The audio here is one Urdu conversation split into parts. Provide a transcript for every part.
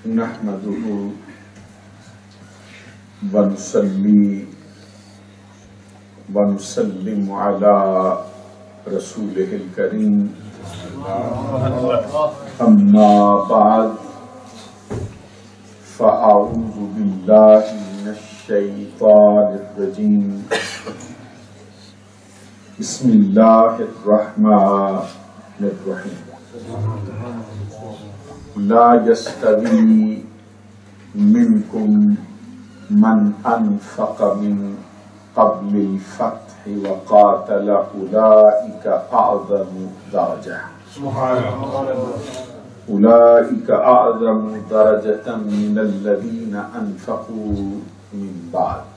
نحمده ونصلي ونسلم على رسوله الكريم أما بعد فأعوذ بالله من الشيطان الرجيم بسم الله الرحمن الرحيم لا يستوي منكم من أنفق من قبل الفتح وقاتل أولئك أعظم درجة أولئك أعظم درجة من الذين أنفقوا من بعد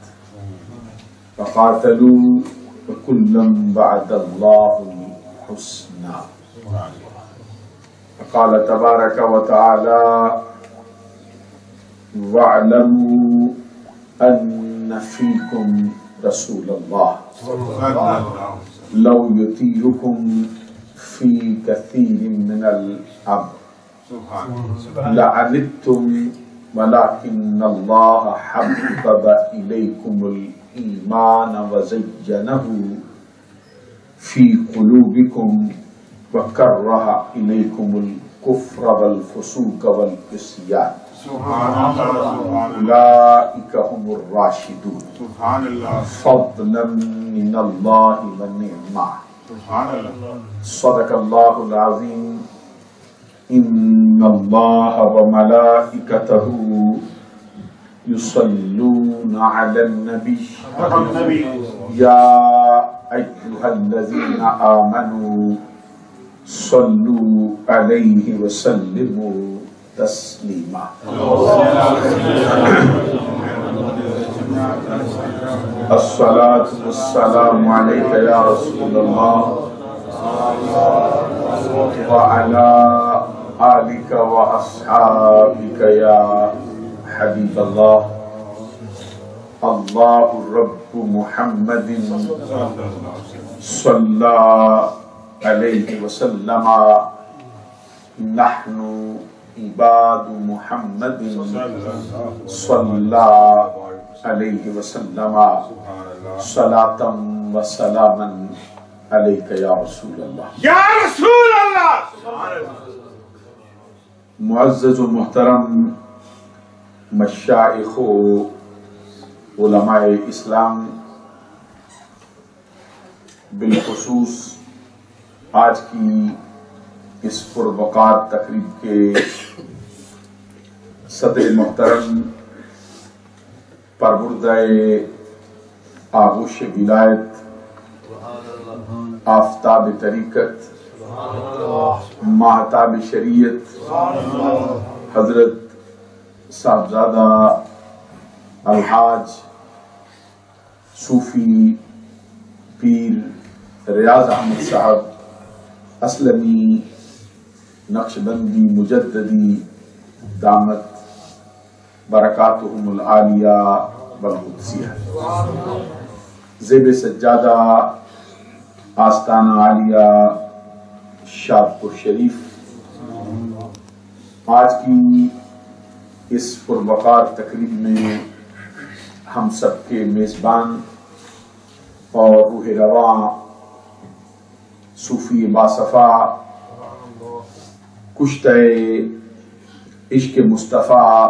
فقاتلوا وكلا وعد الله الحسنى قال تبارك وتعالى واعلموا أن فيكم رسول الله لو يطيعكم في كثير من الأمر لعنتم ولكن الله حبب إليكم الإيمان وزينه في قلوبكم وكره إليكم الكفر والفسوق والعصيان أولئك هم الراشدون فضلا من الله ونعمة صدق الله العظيم إن الله وملائكته يصلون على النبي يا أيها الذين آمنوا صلوا عليه وسلموا تسليما الصلاة والسلام عليك يا رسول الله وعلى آلك وأصحابك يا حبيب الله الله رب محمد صلى عليه وسلم نحن عباد محمد صلى عليه وسلم صلاة وسلاما عليك يا رسول الله یا رسول اللہ. معزز و محترم مشائخ و علماء اسلام، بالخصوص آج کی اس پروقار تقریب کے صدر محترم پروردہ آغوش ولایت آفتاب طریقت ماہتاب شریعت حضرت صاحبزادہ الحاج صوفی پیر ریاض احمد صاحب اسلمی نقشبندی مجددی دامت برکاتہم-ال-Aaliya والقدسیہ زیب سجادہ آستانہ عالیہ شادپور شریف، آج کی اس پروقار تقریب میں ہم سب کے میزبان اور روح رواں صوفی باصفا کشتہ عشق مصطفیٰ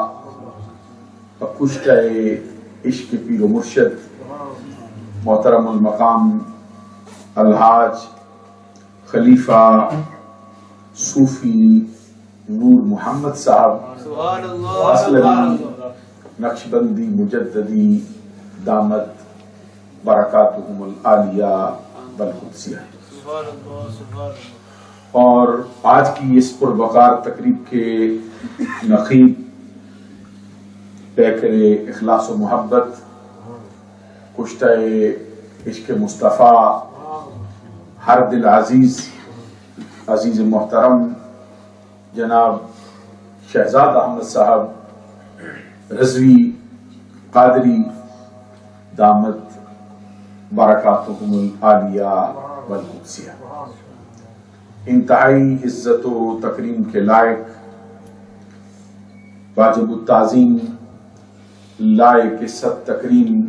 و کشتہ عشق پیر و مرشد محترم المقام الحاج خلیفہ صوفی نور محمد صاحب اسلمی نقشبندی مجددی دامت برکاتہم-ال-Aaliya والقدسیہ، اور آج کی اس پروقار تقریب کے نقیب پیکر اخلاص و محبت کشتہ عشق مصطفیٰ ہر دل عزیز عزیز محترم جناب شہزاد احمد صاحب رضوی قادری دامت برکاتہم-ال-Aaliya والقدسیہ، انتہائی عزت و تکریم کے لائق واجب التعظیم لائق ست تکریم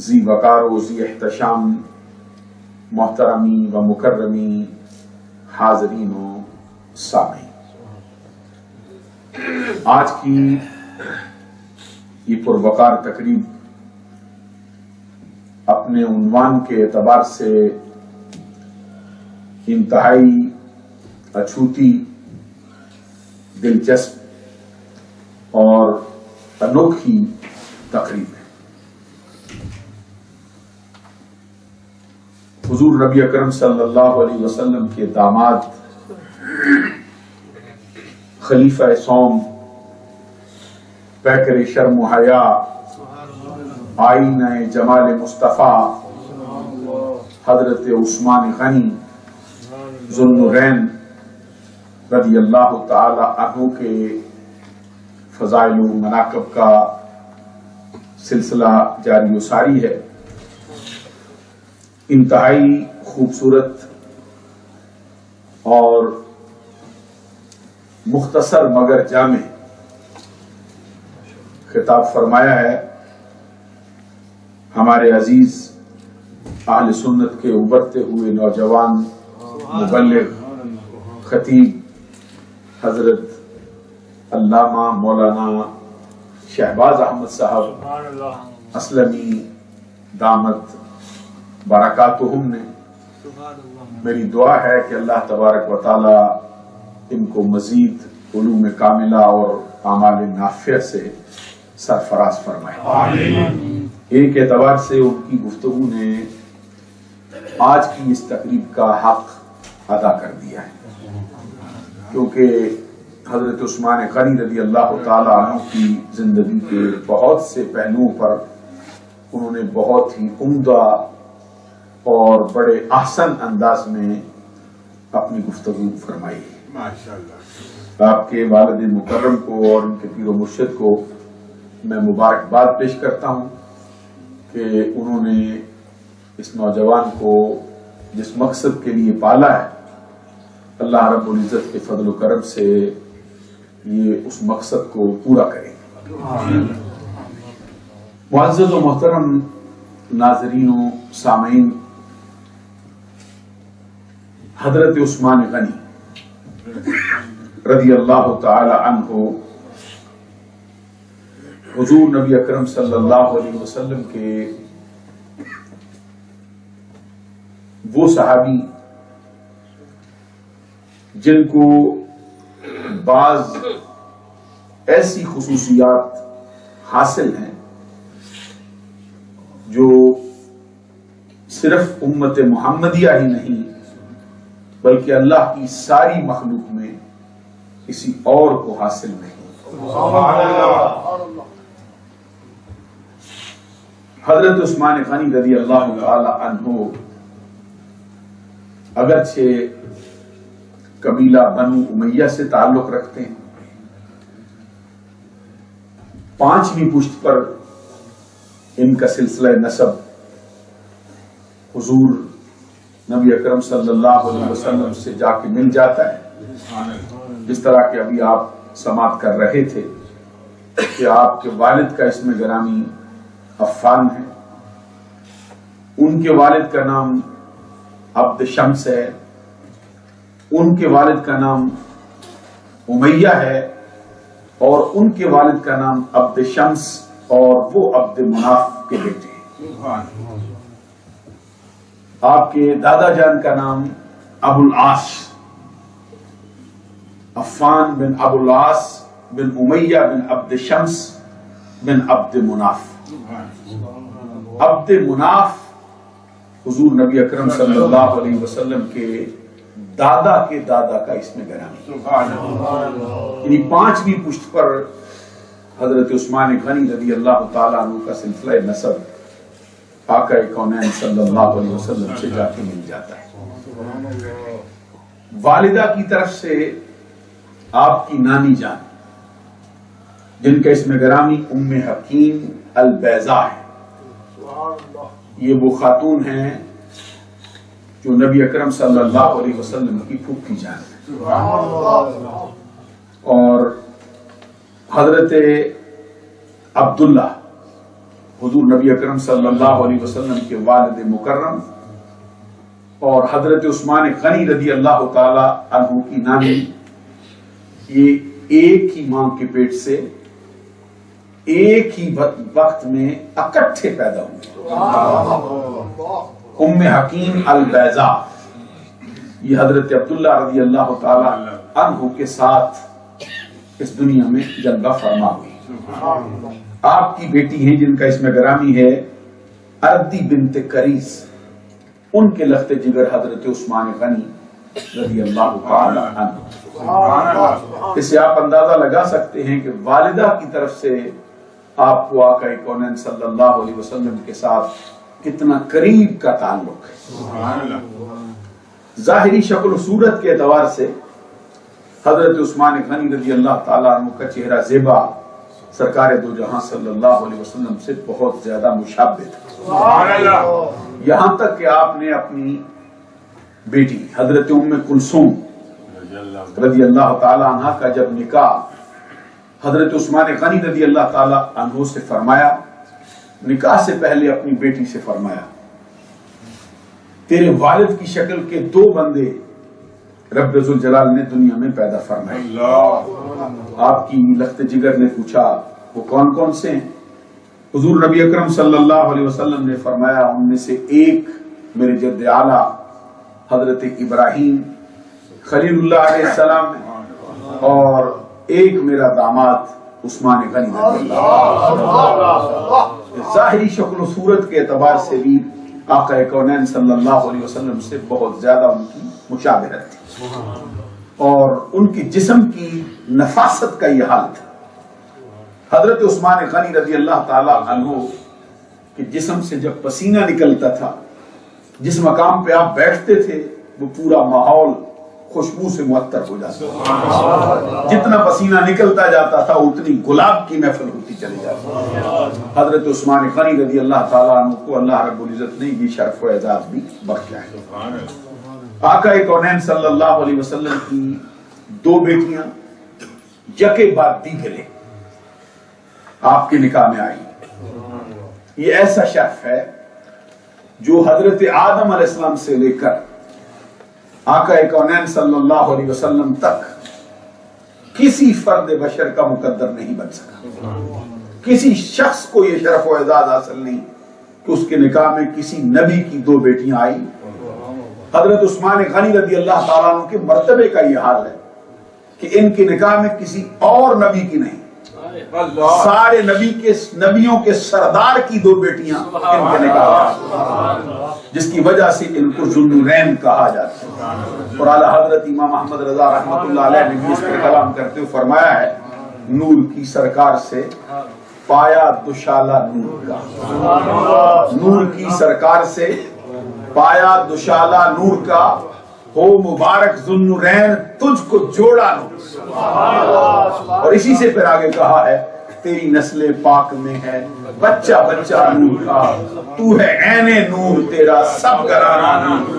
ذی وقار و ذی احتشام محترمی و مکرمی حاضرین و سامعین، آج کی یہ پروقار تقریب اپنے عنوان کے اعتبار سے انتہائی اچھوتی، دلچسپ اور انوکھی تقریب ہے۔ حضور نبی اکرم صلی اللہ علیہ وسلم کے داماد خلیفہ سوم، پیکر شرم و حیا، آئینہ جمال مصطفیٰ حضرت عثمان غنی ذوالنورین رضی اللہ تعالی عنہ کے فضائل و مناقب کا سلسلہ جاری و ساری ہے۔ انتہائی خوبصورت اور مختصر مگر جامع خطاب فرمایا ہے ہمارے عزیز اہل سنت کے ابھرتے ہوئے نوجوان مبلغ خطیب حضرت علامہ مولانا شہباز احمد صاحب اسلمی دامت بارکاتہم نے۔ میری دعا ہے کہ اللہ تبارک و تعالی ان کو مزید علوم کاملہ اور اعمال نافعہ سے سرفراز فرمائے۔ ایک اعتبار سے ان کی گفتگو نے آج کی اس تقریب کا حق ادا کر دیا ہے، کیونکہ حضرت عثمان غنی رضی اللہ تعالی عنہ کی زندگی کے بہت سے پہلوؤں پر انہوں نے بہت ہی عمدہ اور بڑے احسن انداز میں اپنی گفتگو فرمائی۔ آپ کے والد مکرم کو اور ان کے پیر و مرشد کو میں مبارکباد پیش کرتا ہوں کہ انہوں نے اس نوجوان کو جس مقصد کے لیے پالا ہے، اللہ رب العزت کے فضل و کرم سے یہ اس مقصد کو پورا کریں۔ معزز و محترم ناظرین و سامعین، حضرت عثمان غنی رضی اللہ تعالی عنہ حضور نبی اکرم صلی اللہ علیہ وسلم کے وہ صحابی جن کو بعض ایسی خصوصیات حاصل ہیں جو صرف امت محمدیہ ہی نہیں بلکہ اللہ کی ساری مخلوق میں کسی اور کو حاصل نہیں۔ حضرت عثمان غنی رضی اللہ تعالی عنہ اگرچہ قبیلہ بنو امیہ سے تعلق رکھتے ہیں، 5ویں پشت پر ان کا سلسلہ نسب حضور نبی اکرم صلی اللہ علیہ وسلم سے جا کے مل جاتا ہے، جس طرح کہ ابھی آپ سماعت کر رہے تھے کہ آپ کے والد کا اسم گرامی عفان ہے، ان کے والد کا نام عبد شمس ہے، ان کے والد کا نام امیہ ہے، اور ان کے والد کا نام عبد شمس اور وہ عبد مناف کے بیٹے ہیں۔ آپ کے دادا جان کا نام ابو العاص، عفان بن ابو العاص بن امیہ بن عبد شمس بن عبد مناف۔ عبد مناف حضور نبی اکرم صلی اللہ علیہ وسلم کے دادا کے دادا کا اسم گرامی، یعنی 5ویں پشت پر حضرت عثمان غنی رضی اللہ تعالیٰ عنہ کا سلسلہ نسب آقا کونین صلی اللہ علیہ وسلم سے جا کے مل جاتا ہے۔ والدہ کی طرف سے آپ کی نانی جان جن کا اسم گرامی ام حکیم البیضاء ہے، یہ وہ خاتون ہیں جو نبی اکرم صلی اللہ علیہ وسلم کی پھوپھی جان ہے، اور حضرت عبداللہ حضور نبی اکرم صلی اللہ علیہ وسلم کے والد مکرم اور حضرت عثمان غنی رضی اللہ تعالی عنہ کی نانی، یہ ایک ہی ماں کے پیٹ سے ایک ہی وقت میں اکٹھے پیدا ہوئے۔ ام حکیم البیضاء یہ حضرت عبداللہ رضی اللہ تعالی عنہ کے ساتھ اس دنیا میں جلوہ فرما ہوئی۔ آپ کی بیٹی ہیں جن کا اسم گرامی ہے اردی بنت کریس، ان کے لخت جگر حضرت عثمان غنی رضی اللہ تعالی عنہ۔ اس سے آپ اندازہ لگا سکتے ہیں کہ والدہ کی طرف سے آپ کو آقا کونین صلی اللہ علیہ وسلم کے ساتھ کتنا قریب کا تعلق ہے۔ ظاہری شکل و صورت کے اعتبار سے حضرت عثمان غنی رضی اللہ تعالیٰ عنہ کا چہرہ زیبا سرکار دو جہاں صلی اللہ علیہ وسلم سے بہت زیادہ مشابہ تھا، یہاں تک کہ آپ نے اپنی بیٹی حضرت ام کلثوم رضی اللہ تعالیٰ عنہ کا جب نکاح حضرت عثمان غنی رضی اللہ تعالیٰ عنہ سے فرمایا، نکاح سے پہلے اپنی بیٹی سے فرمایا، تیرے والد کی شکل کے دو بندے رب ذوالجلال نے دنیا میں پیدا فرمائے۔ آپ کی لخت جگر نے پوچھا وہ کون کون سے ہیں؟ حضور نبی اکرم صلی اللہ علیہ وسلم نے فرمایا ان میں سے ایک میرے جد اعلیٰ حضرت ابراہیم خلیل اللہ علیہ السلام ہے اور ایک میرا داماد عثمان غنی رضی اللہ۔ ظاہری شکل و صورت کے اعتبار سے بھی آقا کونین صلی اللہ علیہ وسلم سے بہت زیادہ ان کی مشابہت تھی اور ان کی جسم کی نفاست کا یہ حال تھا۔ حضرت عثمان غنی رضی اللہ تعالی عنہ کے جسم سے جب پسینہ نکلتا تھا، جس مقام پہ آپ بیٹھتے تھے وہ پورا ماحول خوشبو سے معطر ہو جاتا تھا، جتنا پسینہ نکلتا جاتا تھا اتنی گلاب کی محفل ہوتی چلی جاتی۔ حضرت عثمان غنی رضی اللہ تعالیٰ عنہ کو اللہ رب العزت نے یہ شرف و اعزاز بھی بخشا ہے۔ آقا کونین صلی اللہ علیہ وسلم کی دو بیٹیاں یکے بعد دیگرے آپ کے نکاح میں آئی۔ یہ ایسا شرف ہے جو حضرت آدم علیہ السلام سے لے کر آقا کونین صلی اللہ علیہ وسلم تک کسی فرد بشر کا مقدر نہیں بن سکا۔ کسی شخص کو یہ شرف و اعزاز حاصل نہیں کہ اس کے نکاح میں کسی نبی کی دو بیٹیاں آئی۔ حضرت عثمان غنی رضی اللہ تعالیٰ عنہ کے مرتبے کا یہ حال ہے کہ ان کے نکاح میں کسی اور نبی کی نہیں، سارے نبیوں کے سردار کی دو بیٹیاں ان کے نکاح، جس کی وجہ سے ان کو ذوالنورین کہا جاتا ہے۔ اور اعلیٰ حضرت امام احمد رضا رحمۃ اللہ علیہ نے بھی اس پر کلام کرتے ہوئے فرمایا ہے، نور کی سرکار سے پایا دوشالہ نور کا، نور کی سرکار سے پایا دوشالہ نور کا، ہو مبارک ذوالنورین تجھ کو جوڑا نور۔ اور اسی سے پھر آگے کہا ہے، تیری نسل پاک میں ہے بچہ بچہ نور کا، تو ہے عین نور تیرا سب گرانا نور۔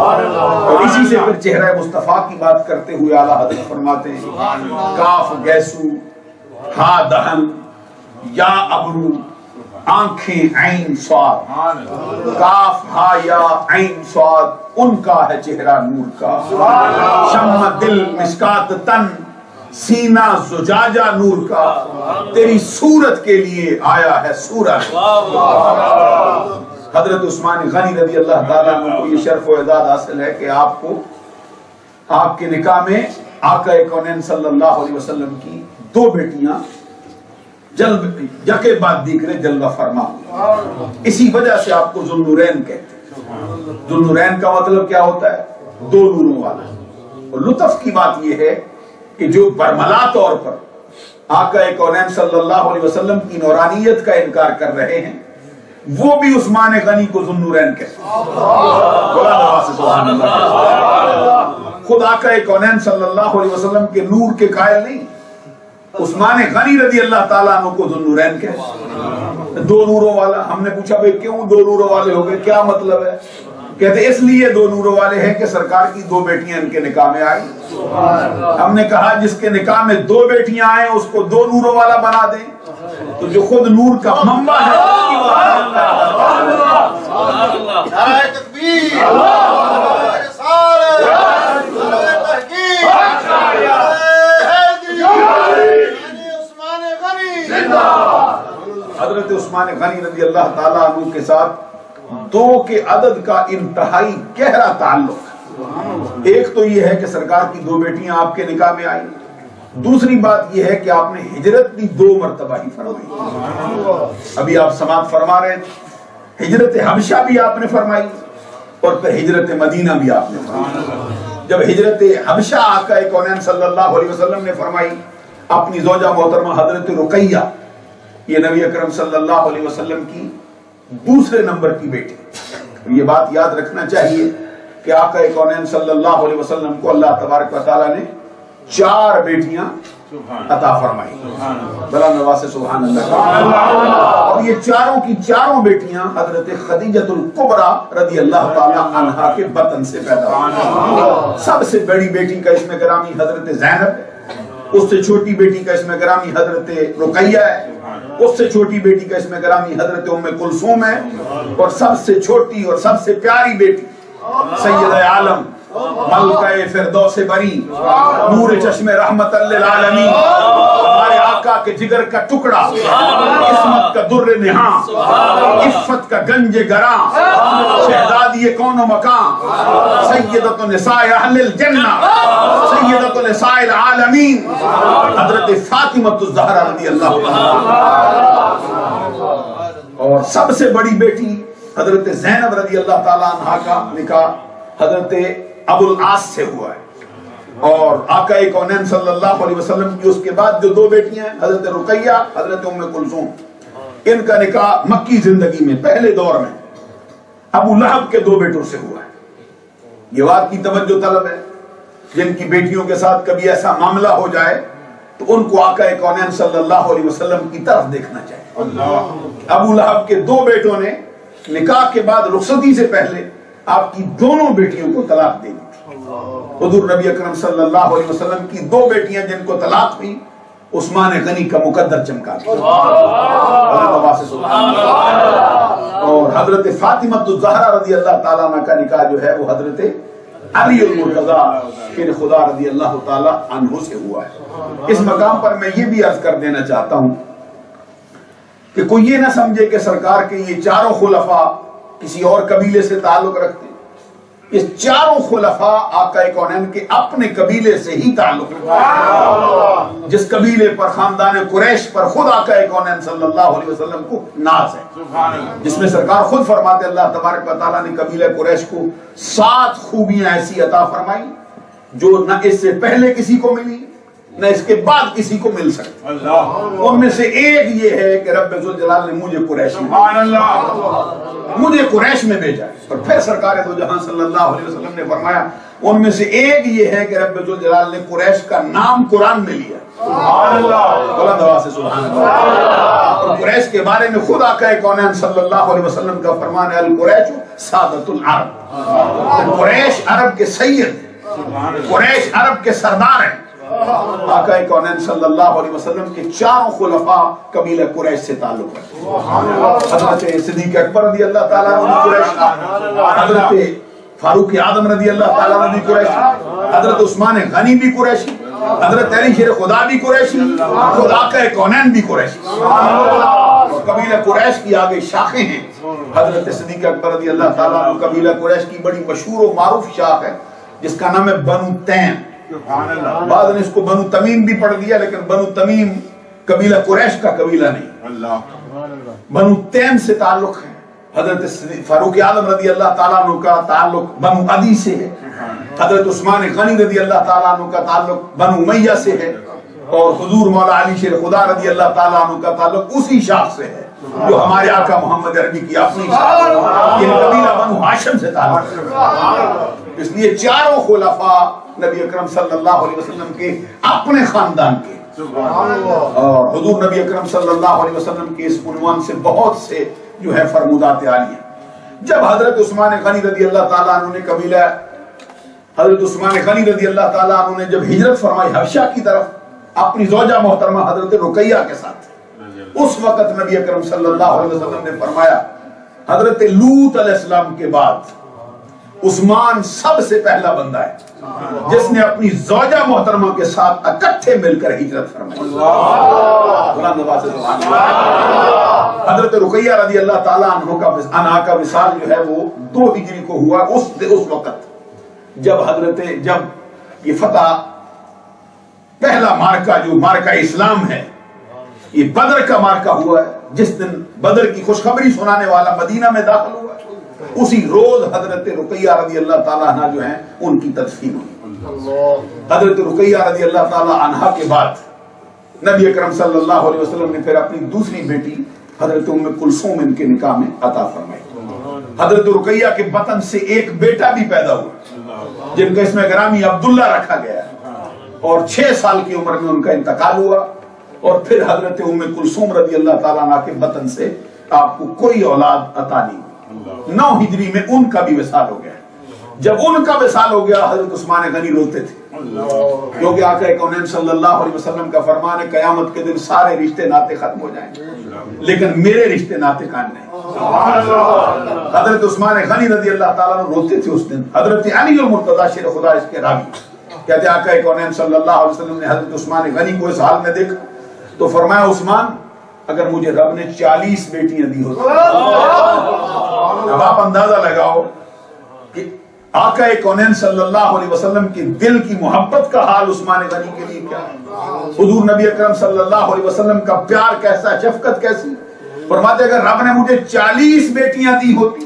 اور اسی سے پھر چہرہ مصطفیٰ کی بات کرتے ہوئے اعلیٰ حضرت فرماتے ہیں، کاف گیسو ہا دہن یا ابرو آنکھیں عین صاد، کاف ہا یا عین صاد، ان کا ہے چہرہ نور کا، شمع دل مشکات تن سینہ زجاجہ نور کا، تیری صورت کے لیے آیا ہے سورج۔ حضرت عثمان غنی رضی اللہ تعالیٰ عنہ کو یہ شرف و اعزاز حاصل ہے کہ آپ کو آپ کے نکاح میں آقا کونین صلی اللہ علیہ وسلم کی دو بیٹیاں یکے بعد دیگرے جلوہ فرما ہوئی۔ اسی وجہ سے آپ کو ذوالنورین کہتے ہیں۔ ذوالنورین کا مطلب کیا ہوتا ہے؟ دو نوروں والا۔ اور لطف کی بات یہ ہے کہ جو برملا طور پر آقا کونین صلی اللہ علیہ وسلم کی نورانیت کا انکار کر رہے ہیں، وہ بھی عثمان غنی کو ذوالنورین کہتے ہیں۔ خود آقا کونین صلی اللہ علیہ وسلم کے نور کے قائل نہیں، عثمان غنی رضی اللہ تعالیٰ عنہ کو ذوالنورین کہتے ہیں، دو نوروں والا۔ ہم نے پوچھا بھئی کیوں دو نوروں والے ہو گئے، کیا مطلب ہے؟ کہتے اس لیے دو نوروں والے ہیں کہ سرکار کی دو بیٹیاں ان کے نکاح میں آئی. ہم نے کہا جس کے نکاح میں دو بیٹیاں آئیں اس کو دو نوروں والا بنا دیں. تو جو خود نور کا منبع ہے حضرت عثمان غنی رضی اللہ تعالیٰ عنہ کے ساتھ دو کے عدد کا انتہائی گہرا تعلق ہے. ایک تو یہ ہے کہ سرکار کی دو بیٹیاں آپ کے نکاح میں آئیں. دوسری بات یہ ہے کہ آپ نے ہجرت بھی 2 مرتبہ ہی فرمائی. ابھی آپ سماعت فرما رہے ہیں ہجرت حبشہ بھی آپ نے فرمائی اور پھر ہجرت مدینہ بھی آپ نے فرمائی. جب ہجرت حبشہ آقا کونین صلی اللہ علیہ وسلم نے فرمائی اپنی زوجہ محترمہ حضرت رقیہ یہ نبی اکرم صلی اللہ علیہ وسلم کی دوسرے نمبر کی بیٹی. یہ بات یاد رکھنا چاہیے کہ آقا کونین صلی اللہ علیہ وسلم کو اللہ تبارک و تعالیٰ نے 4 بیٹیاں عطا فرمائی. بلا نواز سے سبحان اللہ. اور یہ چاروں کی چاروں بیٹیاں حضرت خدیجۃ الکبریٰ رضی اللہ تعالیٰ عنہا کے بطن سے پیدا ہوئی. سب سے بڑی بیٹی کا اسم گرامی حضرت زینب ہے. اس سے چھوٹی بیٹی کا اسم گرامی حضرت رقیہ ہے. اس سے چھوٹی بیٹی کا اسم گرامی حضرت ام کلثوم ہے. اور سب سے چھوٹی اور سب سے پیاری بیٹی سید عالم ملکہ فردوس بری نور چشم رحمت للعالمین ہمارے آقا کے جگر کا ٹکڑا عصمت کا در نہاں عفت کا گنج گراں شہزادی کون و مکان سیدۃ نساء اہل الجنہ سیدۃ نساء العالمین حضرت فاطمہ الزہرا رضی اللہ عنہا. اور سب سے بڑی بیٹی حضرت زینب رضی اللہ تعالیٰ عنہا کا نکاح حضرت ابو العاص سے ہوا ہے. اور آقا کونین صلی اللہ علیہ وسلم کی اس کے بعد جو 2 بیٹیاں ہیں حضرت رقیہ حضرت ام کلثوم ان کا نکاح مکی زندگی میں پہلے دور میں ابو لہب کے 2 بیٹوں سے ہوا ہے. یہ بات کی توجہ طلب ہے جن کی بیٹیوں کے ساتھ کبھی ایسا معاملہ ہو جائے تو ان کو آقا کونین صلی اللہ علیہ وسلم کی طرف دیکھنا چاہیے. ابو لہب کے 2 بیٹوں نے نکاح کے بعد رخصتی سے پہلے آپ کی دونوں بیٹیوں کو طلاق دے دی. حضور نبی اکرم صلی اللہ علیہ وسلم کی 2 بیٹیاں جن کو طلاق ہوئی عثمان غنی کا مقدر چمکا دیا. اور حضرت فاطمہ الزہرا رضی اللہ تعالیٰ عنہ کا نکاح جو ہے وہ حضرت علی المرتضی پھر خدا رضی اللہ تعالیٰ عنہ سے ہوا ہے. اس مقام پر میں یہ بھی عرض کر دینا چاہتا ہوں کہ کوئی یہ نہ سمجھے کہ سرکار کے یہ چاروں خلفاء کسی اور قبیلے سے تعلق رکھتے. یہ چاروں خلفاء آقا کونین کے اپنے قبیلے سے ہی تعلق رکھتے. جس قبیلے پر خاندان قریش پر خود آقا کونین صلی اللہ علیہ وسلم کو ناز ہے جس میں سرکار خود فرماتے اللہ تبارک و تعالیٰ نے قبیلہ قریش کو 7 خوبیاں ایسی عطا فرمائی جو نہ اس سے پہلے کسی کو ملی نہ اس کے بعد کسی کو مل سکتی. ان میں سے ایک یہ ہے کہ رب ذوالجلال نے مجھے قریش میں بھیجا. اور پھر سرکار دو جہاں صلی اللہ علیہ وسلم نے فرمایا ان میں سے ایک یہ ہے کہ رب ذوالجلال نے قریش کا نام قرآن میں لیا. بلند آواز سے سبحان اللہ. اور قریش کے بارے میں خود آقا کونین صلی اللہ علیہ وسلم کا فرمان ہے القریش سادۃ العرب. قریش عرب کے سید قریش عرب کے سردار ہیں. آقا کونین صلی اللہ علیہ وسلم کے 4 خلفاء قبیلہ قریش سے تعلق ہے. حضرت صدیق اکبر رضی اللہ تعالیٰ عنہ قریش، حضرت فاروق اعظم رضی اللہ تعالیٰ عنہ قریش، حضرت عثمان غنی بھی قریشی، حضرت علی شیر خدا بھی قریشی، خود آقا کونین بھی قریشی. قبیلہ قریش کی آگے شاخیں ہیں. حضرت صدیق اکبر رضی اللہ تعالیٰ عنہ قبیلہ قریش کی بڑی مشہور و معروف شاخ ہے جس کا نام ہے بنو تیم. بعد نے اس کو بنو تمیم بھی پڑھ دیا لیکن بنو تمیم قبیلہ قریش کا قبیلہ نہیں. بنو تیم سے تعلق ہے. حضرت فاروق اعظم رضی اللہ تعالیٰ عنہ کا تعلق بنو عدی سے ہے. حضرت عثمان غنی رضی اللہ تعالیٰ عنہ کا تعلق بنو امیہ سے ہے. اور حضور مولا علی شیر خدا رضی اللہ تعالیٰ عنہ کا تعلق اسی شاخ سے ہے جو ہمارے آقا محمد عربی کی اپنی شاخ. یہ قبیلہ بنو ہاشم سے تعلق ہے. اس لیے 4 خلفاء نبی اکرم صلی اللہ علیہ وسلم کے اپنے خاندان کے. اور حضور نبی اکرم صلی اللہ علیہ وسلم کے اس عنوان سے بہت سے جو ہے فرمودات عالیہ. جب حضرت عثمان غنی رضی اللہ تعالیٰ عنہ نے قبیلہ حضرت عثمان غنی رضی اللہ تعالیٰ عنہ نے جب ہجرت فرمائی حبشہ کی طرف اپنی زوجہ محترمہ حضرت رقیہ کے ساتھ، اس وقت نبی اکرم صلی اللہ علیہ وسلم نے فرمایا حضرت لوط علیہ السلام کے بعد عثمان سب سے پہلا بندہ ہے جس نے اپنی زوجہ محترمہ کے ساتھ اکٹھے مل کر ہجرت فرمائی۔ حضرت رقیہ رضی اللہ تعالیٰ عنہ کا وصال جو ہے وہ 2 ہجری کو ہوا، اس وقت جب یہ فتح پہلا مارکہ جو مارکہ اسلام ہے، یہ بدر کا مارکہ ہوا ہے، جس دن بدر کی خوشخبری سنانے والا مدینہ میں داخل ہوا، اسی روز حضرت رقیہ رضی اللہ تعالیٰ عنہ جو ہیں ان کی تدفین ہوئی۔ حضرت رقیہ رضی اللہ تعالیٰ عنہ کے بعد نبی اکرم صلی اللہ علیہ وسلم نے پھر اپنی دوسری بیٹی حضرت ام کلثوم ان کے نکاح میں عطا فرمائی۔ حضرت رقیہ کے بطن سے ایک بیٹا بھی پیدا ہوا جن کا اسم گرامی عبداللہ رکھا گیا، اور 6 سال کی عمر میں ان کا انتقال ہوا، اور پھر حضرت ام کلثوم رضی اللہ تعالیٰ عنہ کے بطن سے آپ کو کوئی اولاد عطا نہیں ہوئی۔ 9 ہجری میں ان کا بھی وصال ہو گیا۔ جب ان کا وصال ہو گیا حضرت عثمان غنی روتے تھے، کیونکہ آقا کونین صلی اللہ علیہ وسلم کا فرمان ہے قیامت کے دن سارے رشتے ناتے ختم ہو جائیں گے لیکن میرے رشتے ناتے قائم نہیں۔ حضرت عثمان غنی رضی اللہ تعالیٰ عنہ روتے تھے اس دن۔ حضرت علی المرتضی شیر خدا اس کے راوی کہتے ہیں آقا کونین صلی اللہ علیہ وسلم نے حضرت عثمان غنی کو اس حال میں دیکھا تو فرمایا عثمان اگر مجھے رب نے 40 بیٹیاں دی ہوتی، اب آپ اندازہ لگاؤ کہ آقا کونین صلی اللہ علیہ وسلم کے دل کی محبت کا حال عثمان غنی کے لیے کیا ہے، حضور نبی اکرم صلی اللہ علیہ وسلم کا پیار کیسا ہے، شفقت کیسی۔ فرماتے اگر رب نے مجھے 40 بیٹیاں دی ہوتی،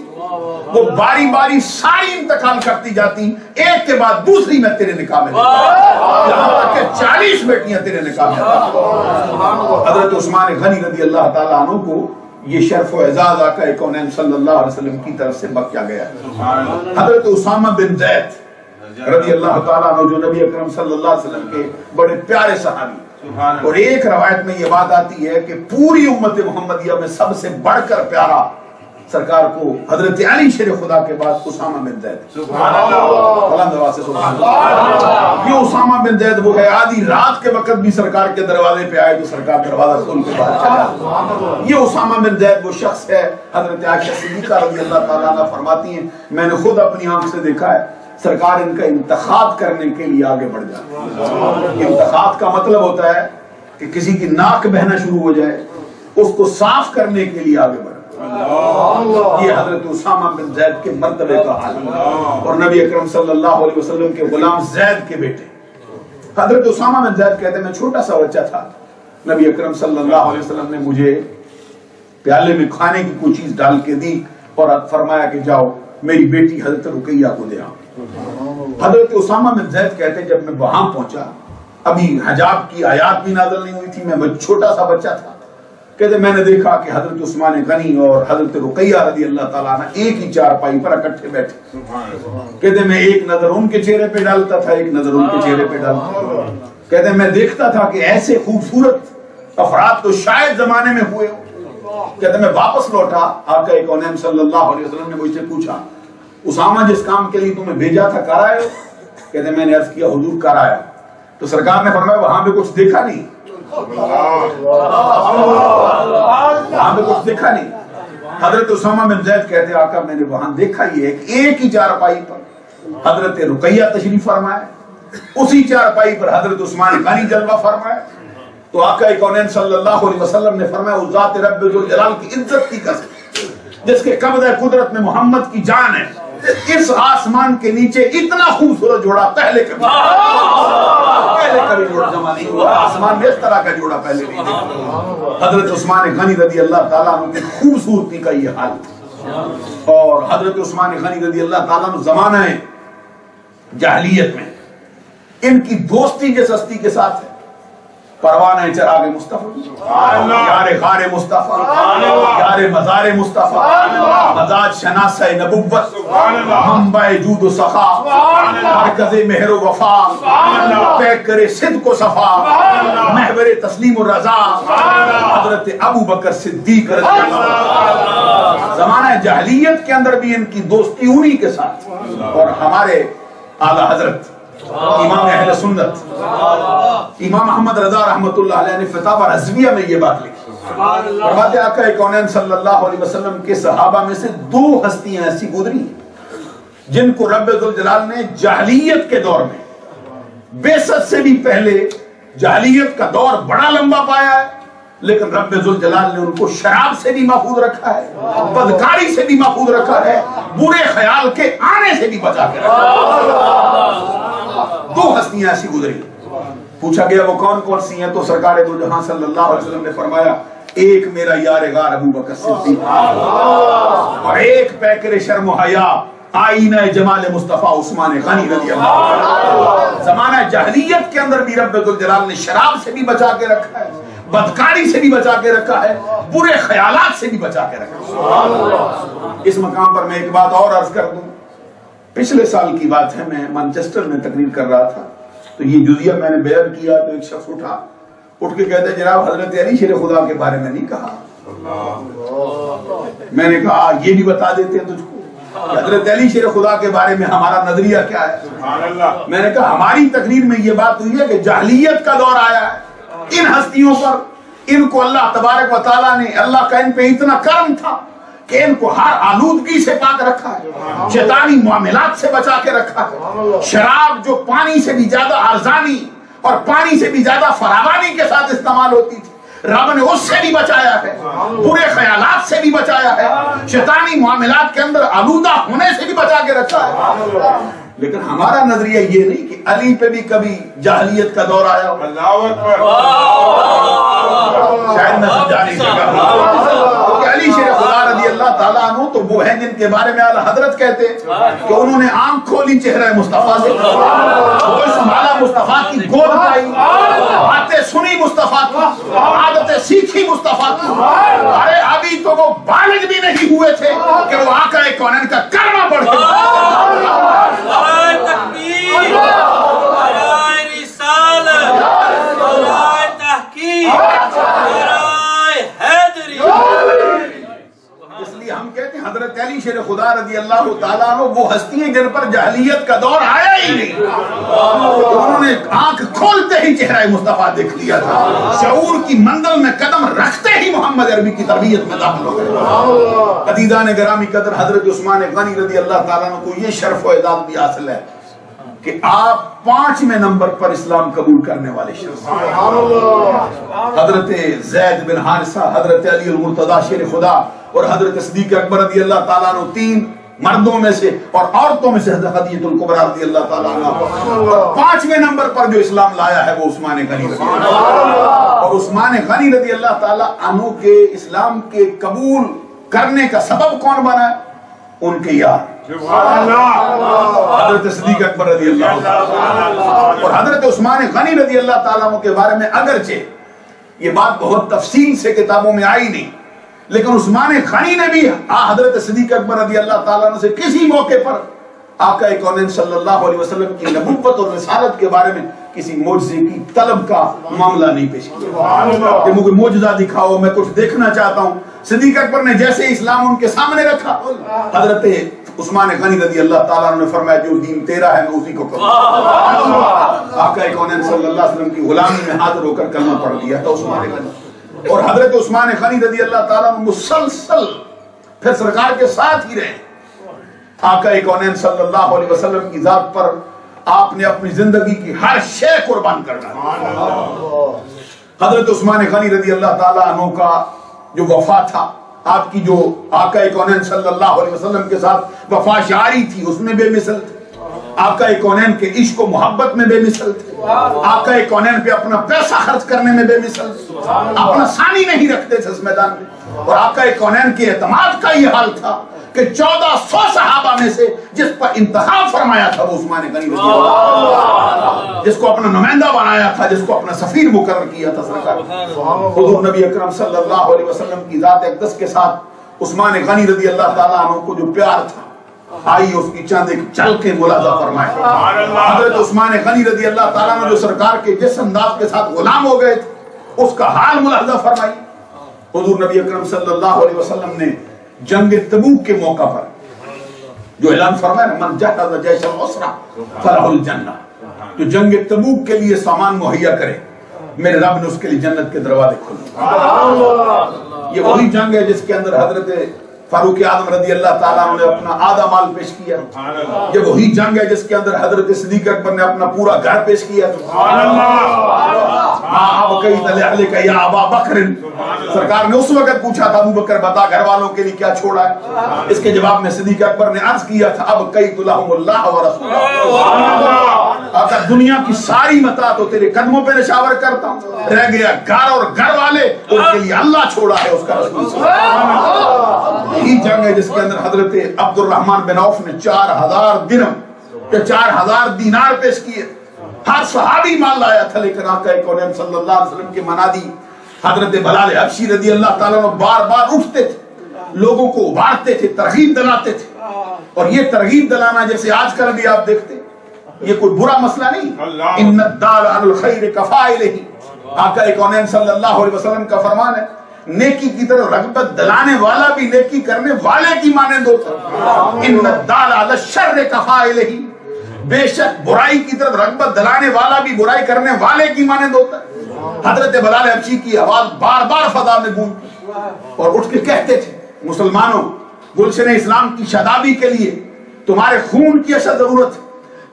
وہ باری باری ساری انتقال کرتی جاتی، ایک کے بعد دوسری میں تیرے نکاح میں یہاں تک کہ 40 بیٹیاں تیرے نکاح میں۔ حضرت عثمان غنی رضی اللہ تعالیٰ عنہ کو یہ شرف و اعزاز آقا کونین صلی اللہ علیہ وسلم کی طرف سے بخشا گیا ہے۔ حضرت اسامہ بن زید رضی اللہ تعالیٰ عنہ جو نبی اکرم صلی اللہ علیہ وسلم کے بڑے پیارے صحابی، اور ایک روایت میں یہ بات آتی ہے کہ پوری امت محمدیہ میں سب سے بڑھ کر پیارا سرکار کو حضرت علی شیر خدا کے بعد اسامہ بن زید۔ سبحان اللہ۔ یہ اسامہ بن زید وہ ہے آدھی رات کے وقت بھی سرکار کے دروازے پہ آئے تو سرکار دروازہ کھول کے باہر چلا۔ یہ اسامہ بن زید وہ شخص ہے، حضرت عائشہ صدیقہ رضی اللہ تعالیٰ عنہ فرماتی ہیں میں نے خود اپنی آنکھ سے دیکھا ہے سرکار ان کا انتخاب کرنے کے لیے آگے بڑھ جاتے ہیں۔ انتخاب کا مطلب ہوتا ہے کہ کسی کی ناک بہنا شروع ہو جائے اس کو صاف کرنے کے لیے آگے بڑھ۔ یہ حضرت اسامہ بن زید کے مرتبے کا حال ہے، اور نبی اکرم صلی اللہ علیہ وسلم کے غلام زید کے بیٹے حضرت اسامہ بن زید کہتے ہیں میں چھوٹا سا بچہ تھا، نبی اکرم صلی اللہ علیہ وسلم نے مجھے پیالے میں کھانے کی کوئی چیز ڈال کے دی اور فرمایا کہ جاؤ میری بیٹی حضرت رقیہ کو دے آؤ۔ حضرت اسامہ بن زید کہتے ہیں جب میں وہاں پہنچا ابھی حجاب کی آیات بھی نازل نہیں ہوئی تھی، میں چھوٹا سا بچہ تھا، کہتے میں نے دیکھا کہ حضرت عثمان غنی اور حضرت رقیہ رضی اللہ تعالیٰ عنہ ایک ہی چارپائی پر اکٹھے بیٹھے، کہتے میں ایک نظر ان کے چہرے پہ ڈالتا تھا ایک نظر ان کے چہرے پہ ڈالتا تھا، کہتے میں دیکھتا تھا کہ ایسے خوبصورت افراد تو شاید زمانے میں ہوئے ہو۔ کہتے میں واپس لوٹا، آقا کونین صلی اللہ علیہ وسلم نے مجھ سے پوچھا اسامہ جس کام کے لیے تمہیں بھیجا تھا کر آئے ہو؟ کہتے میں نے عرض کیا حضور کر آیا، تو سرکار نے فرمایا وہاں پہ کچھ دیکھا نہیں، وہاں پہ کچھ دیکھا نہیں۔ حضرت اسامہ بن زید کہتے آقا میں نے وہاں دیکھا یہ ہے کہ ایک ہی چارپائی پر حضرت رقیہ تشریف فرمائے، اسی چارپائی پر حضرت عثمان غنی جلوہ فرمائے، تو آقا کونین صلی اللہ علیہ وسلم نے فرمایا اس ذات رب ذوالجلال کی عزت کی قسم جس کے قبضہ قدرت میں محمد کی جان ہے، اس آسمان کے نیچے اتنا خوبصورت جوڑا پہلے کبھی جوڑا جمع نہیں ہوا، آسمان میں اس طرح کا جوڑا پہلے نہیں دیکھا۔ حضرت عثمان غنی رضی اللہ تعالیٰ عنہ کی خوبصورتی کا یہ حال، اور حضرت عثمان غنی رضی اللہ تعالیٰ عنہ زمانہ جاہلیت میں ان کی دوستی جس ہستی کے ساتھ ہے، پروانہ چراغ مصطفیٰ، یار غار مصطفیٰ، یار مزار مصطفیٰ، مزاج شناسہ نبوت، منبع جود و سخا، مرکز مہر و وفا، پیکر صدق و صفا، محور تسلیم و رضا، حضرت ابو بکر صدیق رضی اللہ عنہ۔ زمانہ جاہلیت کے اندر بھی ان کی دوستی انہی کے ساتھ، اور ہمارے اعلیٰ حضرت امام-e-Ahle Sunnat امام محمد رضا رحمۃ اللہ علیہ نے فتاوی رضویہ میں یہ بات لکھی، فرماتے ہیں آقا کونین صلی اللہ علیہ وسلم کے صحابہ میں سے 2 ہستیاں ایسی گزری ہیں جن کو رب ذوالجلال نے جاہلیت کے دور میں، بعثت سے بھی پہلے جاہلیت کا دور بڑا لمبا پایا ہے، لیکن رب ذوالجلال نے ان کو شراب سے بھی محفوظ رکھا ہے، بدکاری سے بھی محفوظ رکھا ہے، برے خیال کے آنے سے بھی بچا کے رکھا ہے۔ 2 ہستیاں ایسی گزری، پوچھا گیا وہ کون کون سی ہیں، تو سرکار دو جہاں صلی اللہ علیہ وسلم نے فرمایا ایک میرا یار غار ابو بکر صدیق، اور ایک پیکر شرم و حیا آئینہ جمال مصطفیٰ عثمان غنی رضی اللہ عنہ۔ زمانہ جاہلیت کے اندر بھی رب ذوالجلال نے شراب سے بھی بچا کے رکھا ہے، بدکاری سے بھی بچا کے رکھا ہے، برے خیالات سے بھی بچا کے رکھا ہے۔ اس مقام پر میں ایک بات اور عرض کر دوں، پچھلے سال کی بات ہے، میں مانچسٹر میں تقریر کر رہا تھا، تو یہ جزیہ میں نے بیان کیا تو ایک شخص اٹھ کے کہتے ہیں جناب حضرت علی شیر خدا کے بارے میں نہیں کہا۔ میں نے کہا یہ بھی بتا دیتے ہیں تجھ کو حضرت علی شیر خدا کے بارے میں ہمارا نظریہ کیا ہے۔ میں نے کہا ہماری تقریر میں یہ بات ہوئی ہے کہ جاہلیت کا دور آیا ہے، ان ہستیوں پر ان کو اللہ تبارک و تعالیٰ نے، اللہ کا ان پہ اتنا کرم تھا کہ ان کو ہر آلودگی سے پاک رکھا ہے، شیطانی معاملات سے بچا کے رکھا ہے۔ شراب جو پانی سے بھی زیادہ ارزانی اور پانی سے بھی زیادہ فراوانی کے ساتھ استعمال ہوتی تھی، رب نے اس سے بھی بچایا ہے، برے خیالات سے بھی بچایا ہے، شیطانی معاملات کے اندر آلودہ ہونے سے بھی بچا کے رکھا ہے۔ لیکن ہمارا نظریہ یہ نہیں کہ علی پہ بھی کبھی جاہلیت کا دور آیا ہو، شاید میں سمجھا نہیں سکا کہ علی شیر خدا رضی اللہ تعالیٰ عنہ تو وہ ہیں جن کے بارے میں اعلیٰ حضرت کہتے ہیں کہ انہوں نے آنکھ کھولی چہرہ مصطفیٰ سے، وہ سنبھالا مصطفیٰ کی گود پائی، باتیں سنی مصطفیٰ کی، عادتیں سیکھی مصطفیٰ کی۔ ارے ابھی تو وہ بالغ بھی نہیں ہوئے تھے کہ وہ آقا کونین کا کلمہ پڑھ کے تکبیر، نعرہ رسالت، نعرہ تحقیق، نعرہ حیدری۔ اس لیے ہم کہتے ہیں حضرت علی شیر خدا رضی اللہ تعالیٰ عنہ وہ ہستی ہیں جن پر جاہلیت کا دور آیا ہی نہیں، انہوں نے آنکھ کھولتے ہی چہرہ مصطفیٰ دیکھ لیا تھا، شعور کی منزل میں قدم رکھتے ہی محمد عربی کی تربیت میں داخل ہو گئے۔ عزیزان گرامی قدر، حضرت عثمان غنی رضی اللہ تعالیٰ عنہ کو یہ شرف و اعزاز بھی حاصل ہے کہ آپ 5ویں نمبر پر اسلام قبول کرنے والے شخص، حضرت زید بن حارثہ، حضرت علی المرتضی شیر خدا اور حضرت صدیق اکبر رضی اللہ تعالیٰ عنہ، 3 مردوں میں سے اور عورتوں میں سے حضرت خدیجہ الکبریٰ رضی اللہ تعالیٰ عنہ، اور 5ویں نمبر پر جو اسلام لایا ہے وہ عثمان غنی رضی اللہ عنہ۔ اور عثمان غنی رضی اللہ تعالیٰ عنہ کے اسلام کے قبول کرنے کا سبب کون بنا ہے؟ ان کے یار حضرت صدیق اکبر رضی اللہ تعالیٰ اور حضرت عثمان غنی رضی اللہ تعالیٰ عنہ کے بارے میں اگرچہ یہ بات بہت تفصیل سے کتابوں میں آئی نہیں، لیکن عثمان غنی نے بھی حضرت صدیق اکبر رضی اللہ تعالیٰ عنہ سے کسی موقع پر آقا کونین صلی اللہ علیہ وسلم کی نبوت اور رسالت کے بارے میں کسی معجزے کی طلب کا معاملہ نہیں پیش کیا کہ مجھے معجزہ دکھاؤ، میں کچھ دیکھنا چاہتا ہوں۔ صدیق اکبر نے جیسے اسلام ان کے سامنے رکھا، حضرت عثمان غنی رضی اللہ تعالیٰ عنہ نے فرمایا جو دین تیرا ہے میں اسی کو کروں۔ آقا کونین صلی اللہ علیہ وسلم کی غلامی میں حاضر ہو کر کلمہ پڑھ دیا تھا عثمان غنی، اور حضرت عثمان غنی رضی اللہ تعالیٰ عنہ مسلسل پھر سرکار کے ساتھ ہی رہے۔ آقا کونین صلی اللہ علیہ وسلم کی ذات پر آپ نے اپنی زندگی کی ہر شے قربان کرنا۔ حضرت عثمان غنی رضی اللہ تعالیٰ عنہ کا جو وفا تھا، آپ کی جو آقا کونین صلی اللہ علیہ وسلم کے ساتھ وفا شعاری تھی، اس میں بے مثل تھے۔ آقا کونین کے عشق و محبت میں بے مثل تھے، آقا کونین پہ اپنا پیسہ خرچ کرنے میں بے مثل تھے، اپنا ثانی نہیں رکھتے تھے اس میدان میں، اور آقا کونین کے اعتماد کا یہ حال تھا کہ 1400 صحابہ میں سے جس پر انتخاب فرمایا تھا وہ عثمان غنی رضی اللہ، جس کو اپنا نمائندہ بنایا تھا، جس کو اپنا سفیر مقرر کیا تھا سرکار حضور نبی اکرم صلی اللہ علیہ وسلم کی ذات اقدس کے ساتھ عثمان غنی رضی اللہ تعالیٰ عنہ کو جو پیار تھا، آئی اس کی چند ایک چل کے ملاحظہ فرمائے۔ حضرت عثمان غنی رضی اللہ تعالیٰ عنہ جو سرکار کے جس انداز کے ساتھ غلام ہو گئے تھے، اس کا حال ملاحظہ فرمائی۔ حضور نبی اکرم صلی اللہ علیہ وسلم نے جنگ تبوک کے موقع پر جو اعلان فرمایا من جہز جیش العسرہ فلہ الجنہ، جو جنگ تبوک کے لیے سامان مہیا کرے میرے رب نے اس کے لیے جنت کے دروازے کھولے۔ یہ وہی جنگ ہے جس کے اندر حضرت فاروق اعظم رضی اللہ تعالیٰ عنہ نے اپنا آدھا مال پیش کیا۔ یہ وہی جنگ ہے جس کے اندر حضرت صدیق اکبر نے اپنا پورا گھر پیش کیا۔ یا ابا بکر، سرکار نے اس وقت پوچھا تھا ابو بکر بتا گھر والوں کے لیے کیا چھوڑا ہے؟ اس کے جواب میں صدیق اکبر نے عرض کیا تھا اب قیت لہم اللہ و رسولہ، اگر دنیا کی ساری متاع تو تیرے قدموں پہ نشاور کرتا ہوں، رہ گیا گھر اور گھر والے ان کے لیے اللہ چھوڑا ہے اس کا رسول۔ یہی جنگ ہے جس کے اندر حضرت عبد الرحمن بن عوف نے 4000 درہم یا 4000 دینار پیش کیے۔ ہر صحابی مال لایا تھا، لیکن آقا کونین صلی اللہ علیہ وسلم کے منادی حضرت بلال حبشی رضی اللہ تعالیٰ عنہ بار بار اٹھتے تھے، لوگوں کو ابھارتے تھے، ترغیب دلاتے تھے۔ اور یہ ترغیب دلانا جیسے آج کل بھی آپ دیکھتے یہ کوئی برا مسئلہ نہیں۔ ان الدال علی الخیر کفائلہ، آقا کونین صلی اللہ علیہ وسلم کا فرمان ہے نیکی کی طرف رغبت دلانے والا بھی نیکی کرنے والے کی مانند ہوتا ہے۔ ان الدال علی الشر کفائلہ، بے شک برائی کی طرف رغبت دلانے والا بھی برائی کرنے والے کی مانند ہوتا ہے۔ حضرت بلال حبشی کی آواز بار بار فضا میں گونجتی اور اٹھ کے کہتے تھے مسلمانوں، گلشن اسلام کی شادابی کے لیے تمہارے خون کی اشد ضرورت ہے،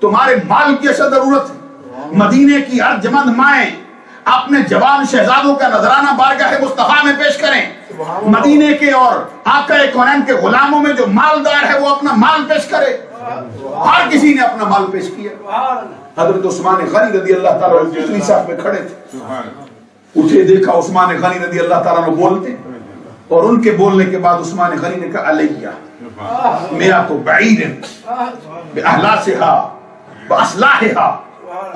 تمہارے مال کی اشد ضرورت ہے۔ مدینے کی ارجمند مائیں اپنے جوان شہزادوں کا نذرانہ بارگاہ مصطفیٰ میں پیش کریں۔ مدینے کے اور آقا کونین کے غلاموں میں جو مالدار ہے وہ اپنا مال پیش کرے۔ ہر کسی نے اپنا مال پیش کیا۔ حضرت عثمان غنی رضی اللہ تعالیٰ عنہ پچھلی صف میں کھڑے تھے، اٹھے دیکھا عثمان غنی رضی اللہ تعالیٰ عنہ بولتے، اور ان کے بولنے کے بعد عثمان غنی نے کہا علیہ میات بعیر باحلاسہا واصلاحہا۔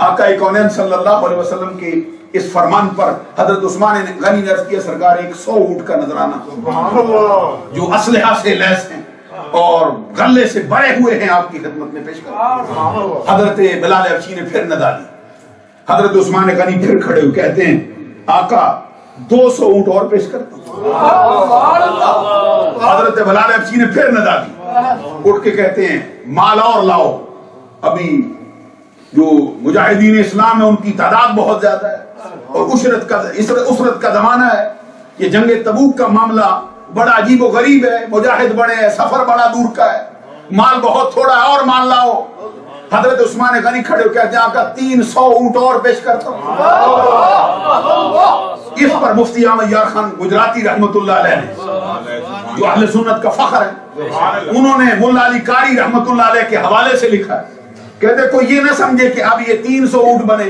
آقا کونین صلی اللہ علیہ وسلم کے اس فرمان پر حضرت عثمان غنی نے عرض کیا سرکار 100 اونٹ کا نذرانہ جو اسلحہ سے لیس ہیں اور غلے سے بڑے ہوئے ہیں آپ کی خدمت میں پیش کر۔ حضرت بلال حبشی نے پھر ندا دی۔ حضرت عثمان غنی پھر کھڑے ہوئے کہتے ہیں آقا 200 اونٹ اور پیش کرتا ہوں۔ حضرت بلال حبشی نے پھر ندا دی، اٹھ کے کہتے ہیں مال اور لاؤ، ابھی جو مجاہدین اسلام ہے ان کی تعداد بہت زیادہ ہے اور اسرت کا زمانہ ہے۔ یہ جنگ تبوک کا معاملہ بڑا عجیب و غریب ہے، مجاہد بڑے ہیں، سفر بڑا دور کا ہے، مال بہت تھوڑا ہے اور مال لاؤ۔ حضرت عثمان غنی کھڑے ہو کہتے ہیں آقا 300 اونٹ اور پیش کرتا ہوں۔ اس پر مفتی خان گجراتی رحمت اللہ علیہ نے جو اہل سنت کا فخر ہے، انہوں نے مولا علی قاری رحمت اللہ علیہ کے حوالے سے لکھا ہے، کہتے کوئی یہ نہ سمجھے کہ اب یہ 300 اونٹ بنے،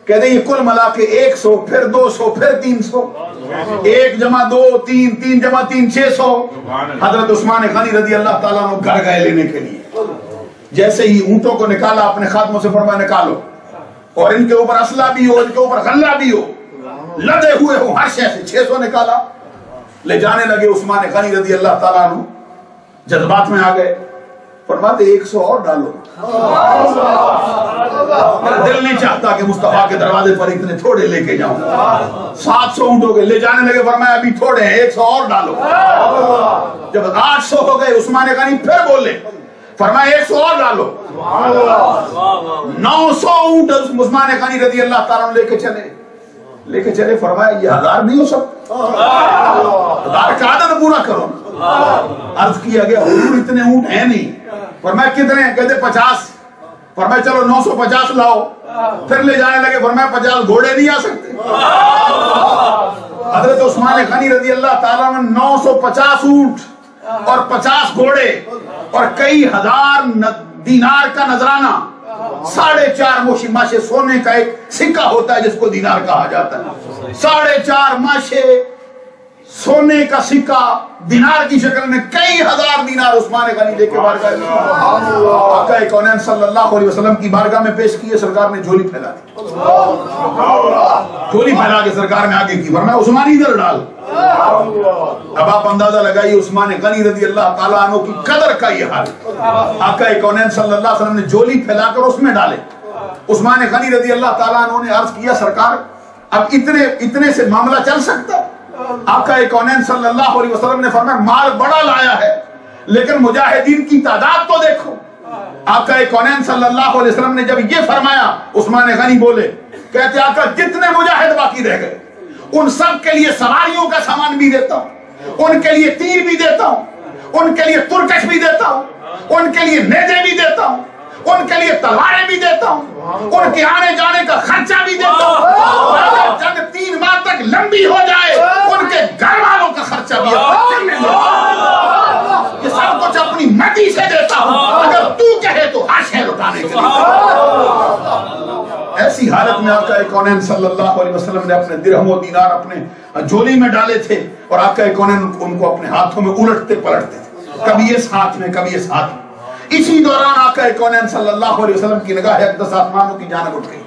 کہتے یہ کل ملا کے 100 پھر 200 پھر 300، 1 جمع 2 3 3 جمع 3 600۔ حضرت عثمان غنی رضی اللہ تعالیٰ عنہ گھر گئے لینے کے لیے، جیسے ہی اونٹوں کو نکالا اپنے خادموں سے فرمایا نکالو، اور ان کے اوپر اسلحہ بھی ہو، ان کے اوپر غلہ بھی ہو، لدے ہوئے ہوں ہر شے سے۔ 600 نکالا، لے جانے لگے۔ عثمان غنی رضی اللہ تعالیٰ عنہ جذبات میں آ گئے، فرماتے 100 اور ڈالو۔ دل نہیں چاہتا کہ مصطفیٰ کے دروازے پر اتنے تھوڑے لے کے جاؤں۔ 700 اونٹ ہو گئے، لے جانے لگے، فرمایا ابھی تھوڑے ہیں، 100 اور ڈالو۔ جب 800 ہو گئے عثمان غنی پھر بولے، فرمایا 100 اور ڈالو۔ 900 اونٹ عثمان غنی رضی اللہ تعالیٰ عنہ لے کے چلے، فرمایا یہ 1000 نہیں ہو سکتا، 1000 کا عدد پورا کرو۔ عرض کیا گیا حضور اتنے اونٹ ہیں نہیں، فرمایا کتنے ہیں؟ کہتے 50۔ فرمایا چلو 950 لاؤ۔ پھر لے جانے لگے، فرمایا 50 گھوڑے نہیں آ سکتے۔ حضرت عثمان غنی رضی اللہ تعالیٰ عنہ 950 اونٹ اور 50 گھوڑے اور کئی ہزار دینار کا نذرانہ، 4.5 ماشے سونے کا ایک سکہ ہوتا ہے جس کو دینار کہا جاتا ہے، 4.5 ماشے سونے کا سکہ دینار کی شکل میں کئی ہزار دینار عثمان غنی لے کے بارگاہ میں آقا کونین صلی اللہ علیہ وسلم کی بارگاہ میں پیش کیے۔ سرکار نے جھولی پھیلا دی، جھولی پھیلا کے سرکار نے آگے کی، فرمایا عثمان ادھر ڈال۔ اب آپ اندازہ لگائیے عثمان غنی رضی اللہ تعالیٰ عنہ کی قدر کا یہ حال۔ آقا کونین صلی اللہ علیہ وسلم نے جھولی پھیلا کر اس میں ڈالے۔ عثمان غنی رضی اللہ تعالیٰ عنہ نے عرض کیا سرکار اب اتنے سے معاملہ چل سکتا ہے؟ آقا کونین صلی اللہ علیہ وسلم نے فرمایا مال بڑا لایا ہے لیکن مجاہدین کی تعداد تو دیکھو. آقا کونین صلی اللہ علیہ وسلم نے جب یہ فرمایا عثمان غنی بولے, کہتے آقا جتنے مجاہد باقی رہ گئے ان سب کے لیے سواریوں کا سامان بھی دیتا ہوں, ان کے لیے تیر بھی دیتا ہوں, ان کے لیے ترکش بھی دیتا ہوں, ان کے لیے نیزے بھی دیتا ہوں, ان کے لیے تلواریں بھی دیتا ہوں, ان کے آنے جانے کا خرچہ بھی دیتا ہوں. اگر جنگ 3 ماہ تک لمبی ہو جائے ان کے گھر والوں کا خرچہ بھی یہ سب کچھ اپنی مٹی سے دیتا ہوں, اگر تو کہے تو حاشیہ لٹانے کے لیے. ایسی حالت میں آقا کونین صلی اللہ علیہ وسلم نے اپنے درہم و دینار اپنے جھولی میں ڈالے تھے اور آقا کونین ان کو اپنے ہاتھوں میں الٹتے پلٹتے تھے, کبھی اس ہاتھ میں کبھی اس ہاتھ میں. اسی دوران آقا کونین صلی اللہ علیہ وسلم کی نگاہ اقدس آسمانوں کی جانب اٹھ گئی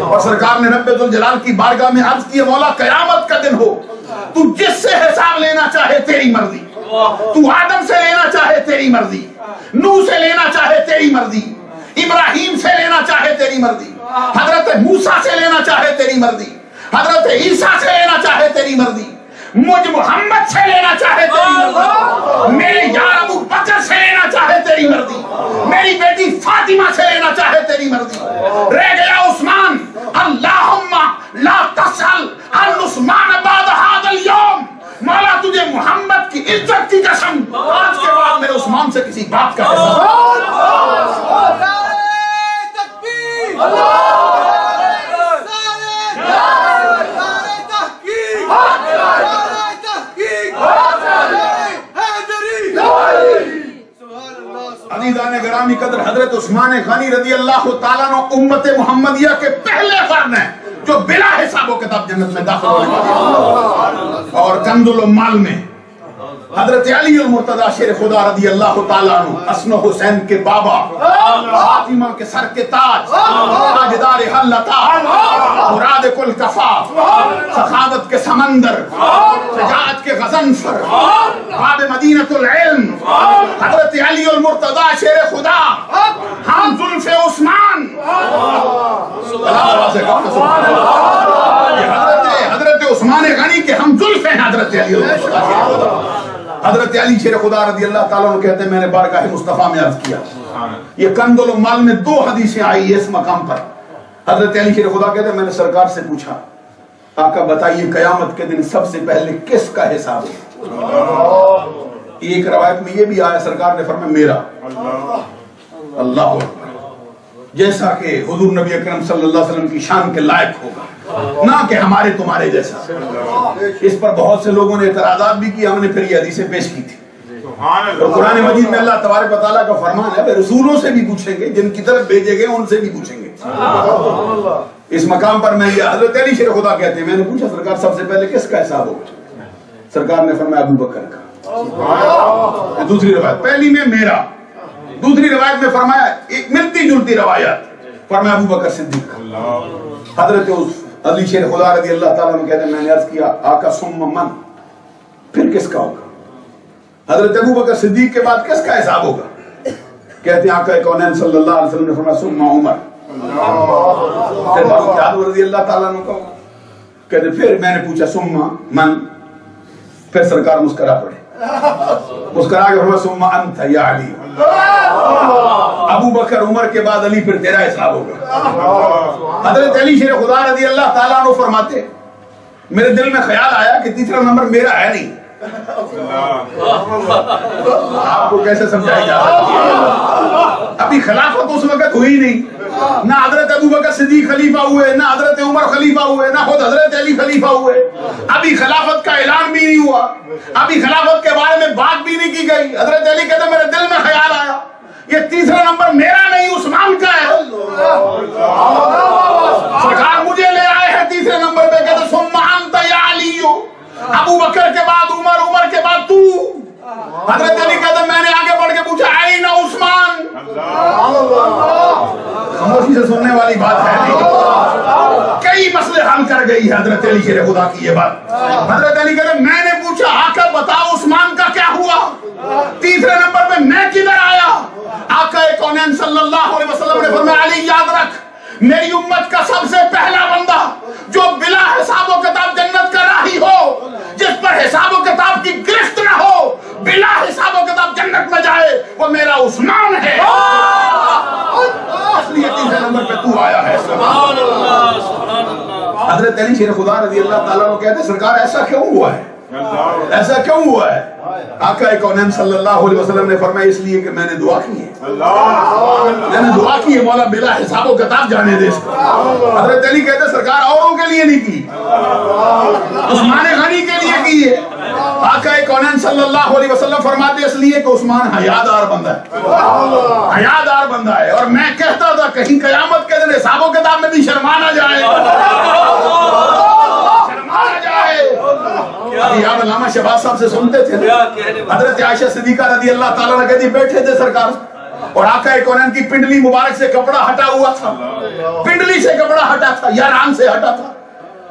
اور سرکار نے رب ذوالجلال کی بارگاہ میں عرض کی, مولا قیامت کا دن ہو, تو جس سے حساب لینا چاہے تیری مرضی, تو آدم سے لینا چاہے تیری مرضی, نوح سے لینا چاہے تیری مرضی, ابراہیم سے لینا چاہے تیری مرضی, حضرت موسیٰ سے لینا چاہے تیری مرضی, حضرت عیسیٰ سے لینا چاہے تیری مرضی, مجھ محمد سے لینا چاہے تیری مرضی, میرے یار ابو بکر سے لینا چاہے تیری مرضی, میری بیٹی فاطمہ سے لینا چاہے تیری مرضی. رہ گیا عثمان, اللہم لا تسأل عن عثمان بعد هذا اليوم, مولا تجھے محمد کی عزت کی قسم آج کے بعد میرے عثمان سے کسی بات کا عزیزان گرامی قدر, حضرت عثمان غنی رضی اللہ تعالیٰ عنہ امت محمدیہ کے پہلے فرد ہیں جو بلا حساب و کتاب جنت میں داخل ہونے والے. اور کنز المال میں حضرت علی المرتضی شیر خدا رضی اللہ تعالیٰ عنہ, حسن حسین کے بابا, فاطمہ کے سر کے تاج, تاجدار حلتا, مراد کل کفا, سخاوت کے سمندر, شجاعت کے غضنفر, باب مدینۃ العلم, حضرت علی المرتضی شیر خدا, ہم زلف عثمان. حضرت عثمان غنی کے ہم زلف ہیں حضرت علی المرتضی. حضرت علی شیر خدا رضی اللہ تعالیٰ عنہ کہتے ہیں میں نے بارگاہ مصطفیٰ میں عرض کیا, یہ کنز المال میں 2 حدیثیں آئی اس مقام پر. حضرت علی شیر خدا کہتے ہیں میں نے سرکار سے پوچھا, آقا بتائیے قیامت کے دن سب سے پہلے کس کا حساب ہے؟ ایک روایت میں یہ بھی آیا, سرکار نے فرمایا میرا. اللہ اکبر, جیسا کہ حضور نبی اکرم صلی اللہ علیہ وسلم کی شان کے لائق ہوگا, نہ کہ ہمارے تمہارے جیسا. اس پر بہت سے لوگوں نے اعتراضات بھی کی, ہم نے پھر یہ حدیثیں پیش کی تھی. اور قرآن مجید میں اللہ تبارک و تعالیٰ کا فرمان ہے رسولوں سے بھی پوچھیں گے, جن کی طرف بھیجے گئے ان سے بھی پوچھیں گے. اس مقام پر میں یہ حضرت علی شیر خدا کہتے ہیں میں نے پوچھا سرکار سب سے پہلے کس کا حساب ہوگا؟ سرکار نے فرمایا ابو بکر کا. دوسری روایت, پہلی میں میرا, دوسری روایت میں فرمایا ایک ملتی جلتی روایت, فرمایا ابو بکر صدیق کا. حضرت علی شیر خدا رضی اللہ تعالیٰ عنہ کہتے ہیں میں نے عرض کیا آقا ثم من, پھر کس کا ہوگا؟ حضرت ابو بکر صدیق کے بعد کس کا حساب ہوگا؟ کہتے ہیں آقا کونین صلی اللہ علیہ وسلم نے فرمایا ثم عمر. رضی اللہ تعالیٰ عنہ کا. کہتے پھر میں نے پوچھا ثم من, پھر سرکار مسکرا پڑے, مسکرا کے فرمایا ثم انت یا علی. ابو بکر عمر کے بعد علی, پھر تیرا حساب ہوگا. حضرت علی شیر خدا رضی اللہ تعالیٰ عنہ فرماتے میرے دل میں خیال آیا کہ تیسرا نمبر میرا ہے نہیں. آپ کو کیسے سمجھائی جا سکتی ہے؟ ابھی خلافت اس وقت ہوئی نہیں, نہ حضرت ابو بکر صدیق خلیفہ ہوئے, نہ حضرت عمر خلیفہ ہوئے, نہ خود حضرت علی خلیفہ ہوئے. ابھی خلافت کا اعلان بھی نہیں ہوا, ابھی خلافت کے بارے میں بات بھی نہیں کی گئی. حضرت علی کہتے میرے دل میں خیال آیا یہ تیسرا نمبر میرا نہیں عثمان کا ہے. سرکار مجھے لے آئے ہیں تیسرے نمبر پہ, کہتے ثم انت یا علی, ابو بکر کے بعد عمر, عمر کے بعد تو. حضرت علی کہتے میں نے آگے بڑھ کے پوچھا این عثمان. خاموشی سے سننے والی بات ہے نہیں, کئی مسئلے حل کر گئی ہے حضرت علی شیر خدا کی یہ بات. حضرت علی کہتے میں نے پوچھا آقا بتاؤ عثمان کا کیا ہوا؟ تیسرے نمبر پہ میں کدھر آیا؟ آقا کونین صلی اللہ علیہ وسلم نے فرمایا علی یاد رکھ, میری امت کا سب سے پہلا بندہ جو بلا حساب و کتاب جنت کا راہی ہو, جس حضرت علی شیر خدا رضی اللہ تعالیٰ عنہ کہتے سرکار ایسا کیوں ہوا ہے؟ ایسا کیوں ہوا ہے؟ آقا کونین صلی اللہ علیہ وسلم نے فرمایا اس لیے کہ میں نے دعا کی ہے، میں نے دعا کی ہے مولا بلا حساب و کتاب جانے دے. حضرت علی کہتے سرکار اوروں کے لیے نہیں کی، عثمان غنی کے لیے کی ہے. آقا کونین صلی اللہ علیہ وسلم فرماتے اس لیے کہ عثمان حیادار بندہ ہے، حیادار بندہ ہے. اور میں کہتا تھا کہیں قیامت کے دن حساب و کتاب میں بھی شرما نہ جائے، شرما نہ جائے. آپ علامہ شہباز صاحب سے سنتے تھے حضرت عائشہ صدیقہ رضی اللہ تعالیٰ عنہ کہتی بیٹھے تھے سرکار اور آقا کونین کی پنڈلی مبارک سے کپڑا ہٹا ہوا تھا، پنڈلی سے کپڑا ہٹا تھا یا ران سے ہٹا تھا.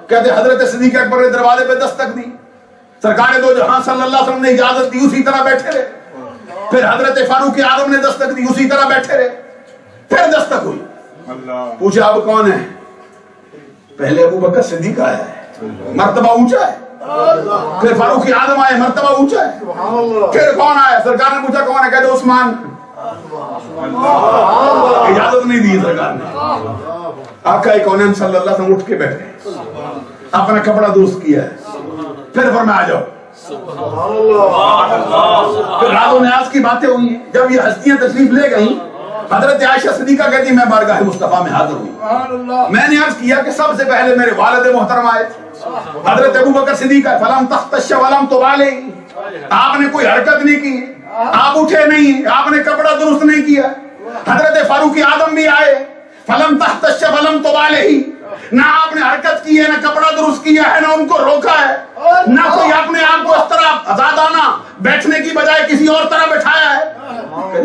کہتے حضرت صدیق اکبر نے دروازے پہ دستک دی، سرکار دو جہاں صلی اللہ علیہ وسلم نے اجازت دی، اسی طرح بیٹھے رہے. پھر حضرت فاروق اعظم نے دستک دی، اسی طرح بیٹھے رہے. پھر دستک ہوئی، پوچھا اب کون ہے؟ پہلے ابو بکر صدیق آیا ہے، مرتبہ اونچا ہے. پھر فاروق اعظم آئے، مرتبہ اونچا ہے. پھر کون آیا؟ سرکار نے پوچھا کون ہے؟ کہتے عثمان. اجازت نہیں دی سرکار نے. آقا کونین صلی اللہ علیہ وسلم اٹھ کے بیٹھے، اپنا کپڑا درست کیا ہے. پھر فرمایا آ جاؤ. پھر راز و نیاز کی باتیں ہوئی ہیں. جب یہ ہستیاں تشریف لے گئیں حضرت عائشہ صدیقہ کہتی میں بارگاہ مصطفیٰ میں حاضر ہوئی. میں نے عرض کیا کہ سب سے پہلے میرے والد محترم آئے تھے، حضرت ابو بکر صدیق ہے. فلم تختش ولم تبالے، آپ نے کوئی حرکت نہیں کی، آپ اٹھے نہیں، آپ نے کپڑا درست نہیں کیا. حضرت فاروق اعظم بھی آئے، فلم تختش ولم تبالے، نہ آپ نے حرکت کی ہے، نہ کپڑا درست کیا ہے، نہ ان کو روکا ہے، نہ کوئی اپنے آپ کو اس طرح آزادانہ بیٹھنے کی بجائے کسی اور طرح بٹھایا ہے.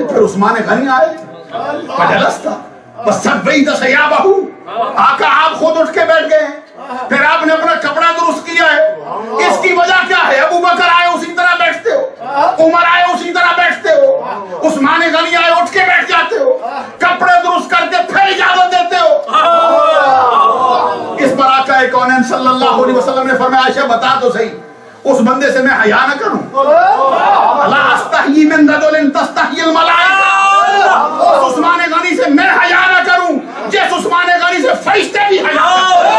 پھر عثمان غنی آئے، فجلست فسویت ثیابہ، آقا آپ خود اٹھ کے بیٹھ گئے. پھر آپ نے اپنا کپڑا درست کیا ہے. اس کی وجہ کیا ہے؟ ابو بکر آئے اسی طرح بیٹھتے ہو، عمر آئے اسی طرح بیٹھتے ہو، عثمان غنی آئے اٹھ کے بیٹھ جاتے ہو، کپڑے درست کر کے پھر اجازت دیتے ہو. اس پر آقا کونین صلی اللہ علیہ وسلم نے فرمایا عائشہ بتا تو صحیح اس بندے سے میں حیا نہ کروں؟ لا استحیی من رجل تستحیی الملائکہ، اس عثمان غنی سے میں حیا نہ کروں جس عثمان غنی سے فرشتے بھی حیا کرتے.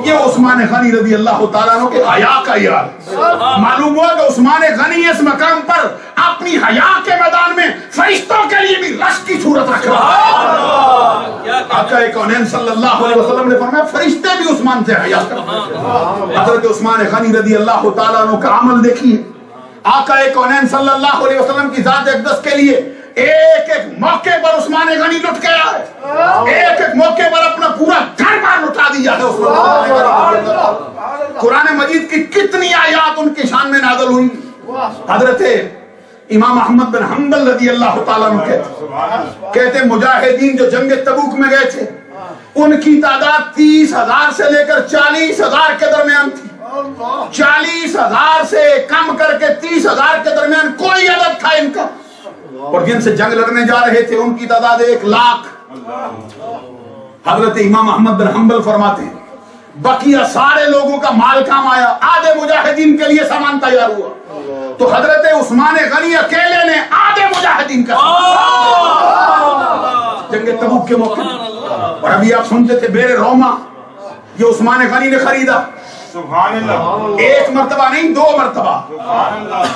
یہ عثمان غنی رضی اللہ تعالیٰ عنہ کے حیا کا یاد معلوم ہوا کہ عثمان غنی اس مقام پر اپنی حیا کے میدان میں فرشتوں کے لیے بھی رش کی صورت رکھ رہا ہے. آقا کونین صلی اللہ علیہ وسلم نے فرمایا فرشتے بھی عثمان سے حیا کرتے ہیں. حضرت عثمان غنی رضی اللہ تعالیٰ عنہ کا عمل دیکھیے. آقا کونین صلی اللہ علیہ وسلم کی ذات اقدس کے لیے ایک ایک موقع پر عثمان غنی لٹ کے آئے، ایک ایک موقع پر اپنا پورا گھر بار لٹا دیا ہے. قرآن مجید کی کتنی آیات ان کی شان میں نازل ہوئی. حضرت امام احمد بن حنبل رضی اللہ تعالیٰ عنہ کہتے مجاہدین جو جنگ تبوک میں گئے تھے ان کی تعداد 30,000 سے لے کر 40,000 کے درمیان تھی. 40,000 سے کم کر کے 30,000 کے درمیان کوئی عدد تھا ان کا. اور جن سے جنگ لڑنے جا رہے تھے ان کی تعداد 1,00,000. حضرت امام احمد بن حنبل فرماتے ہیں بقیہ سارے لوگوں کا مال کام آیا، آدھے مجاہدین کے لیے سامان تیار ہوا، تو حضرت عثمان غنی اکیلے نے آدھے مجاہدین کا جنگ تبوک کے موقع. اور ابھی آپ سنتے تھے بیر روما یہ عثمان غنی نے خریدا. سبحان اللہ. ایک مرتبہ نہیں 2 مرتبہ.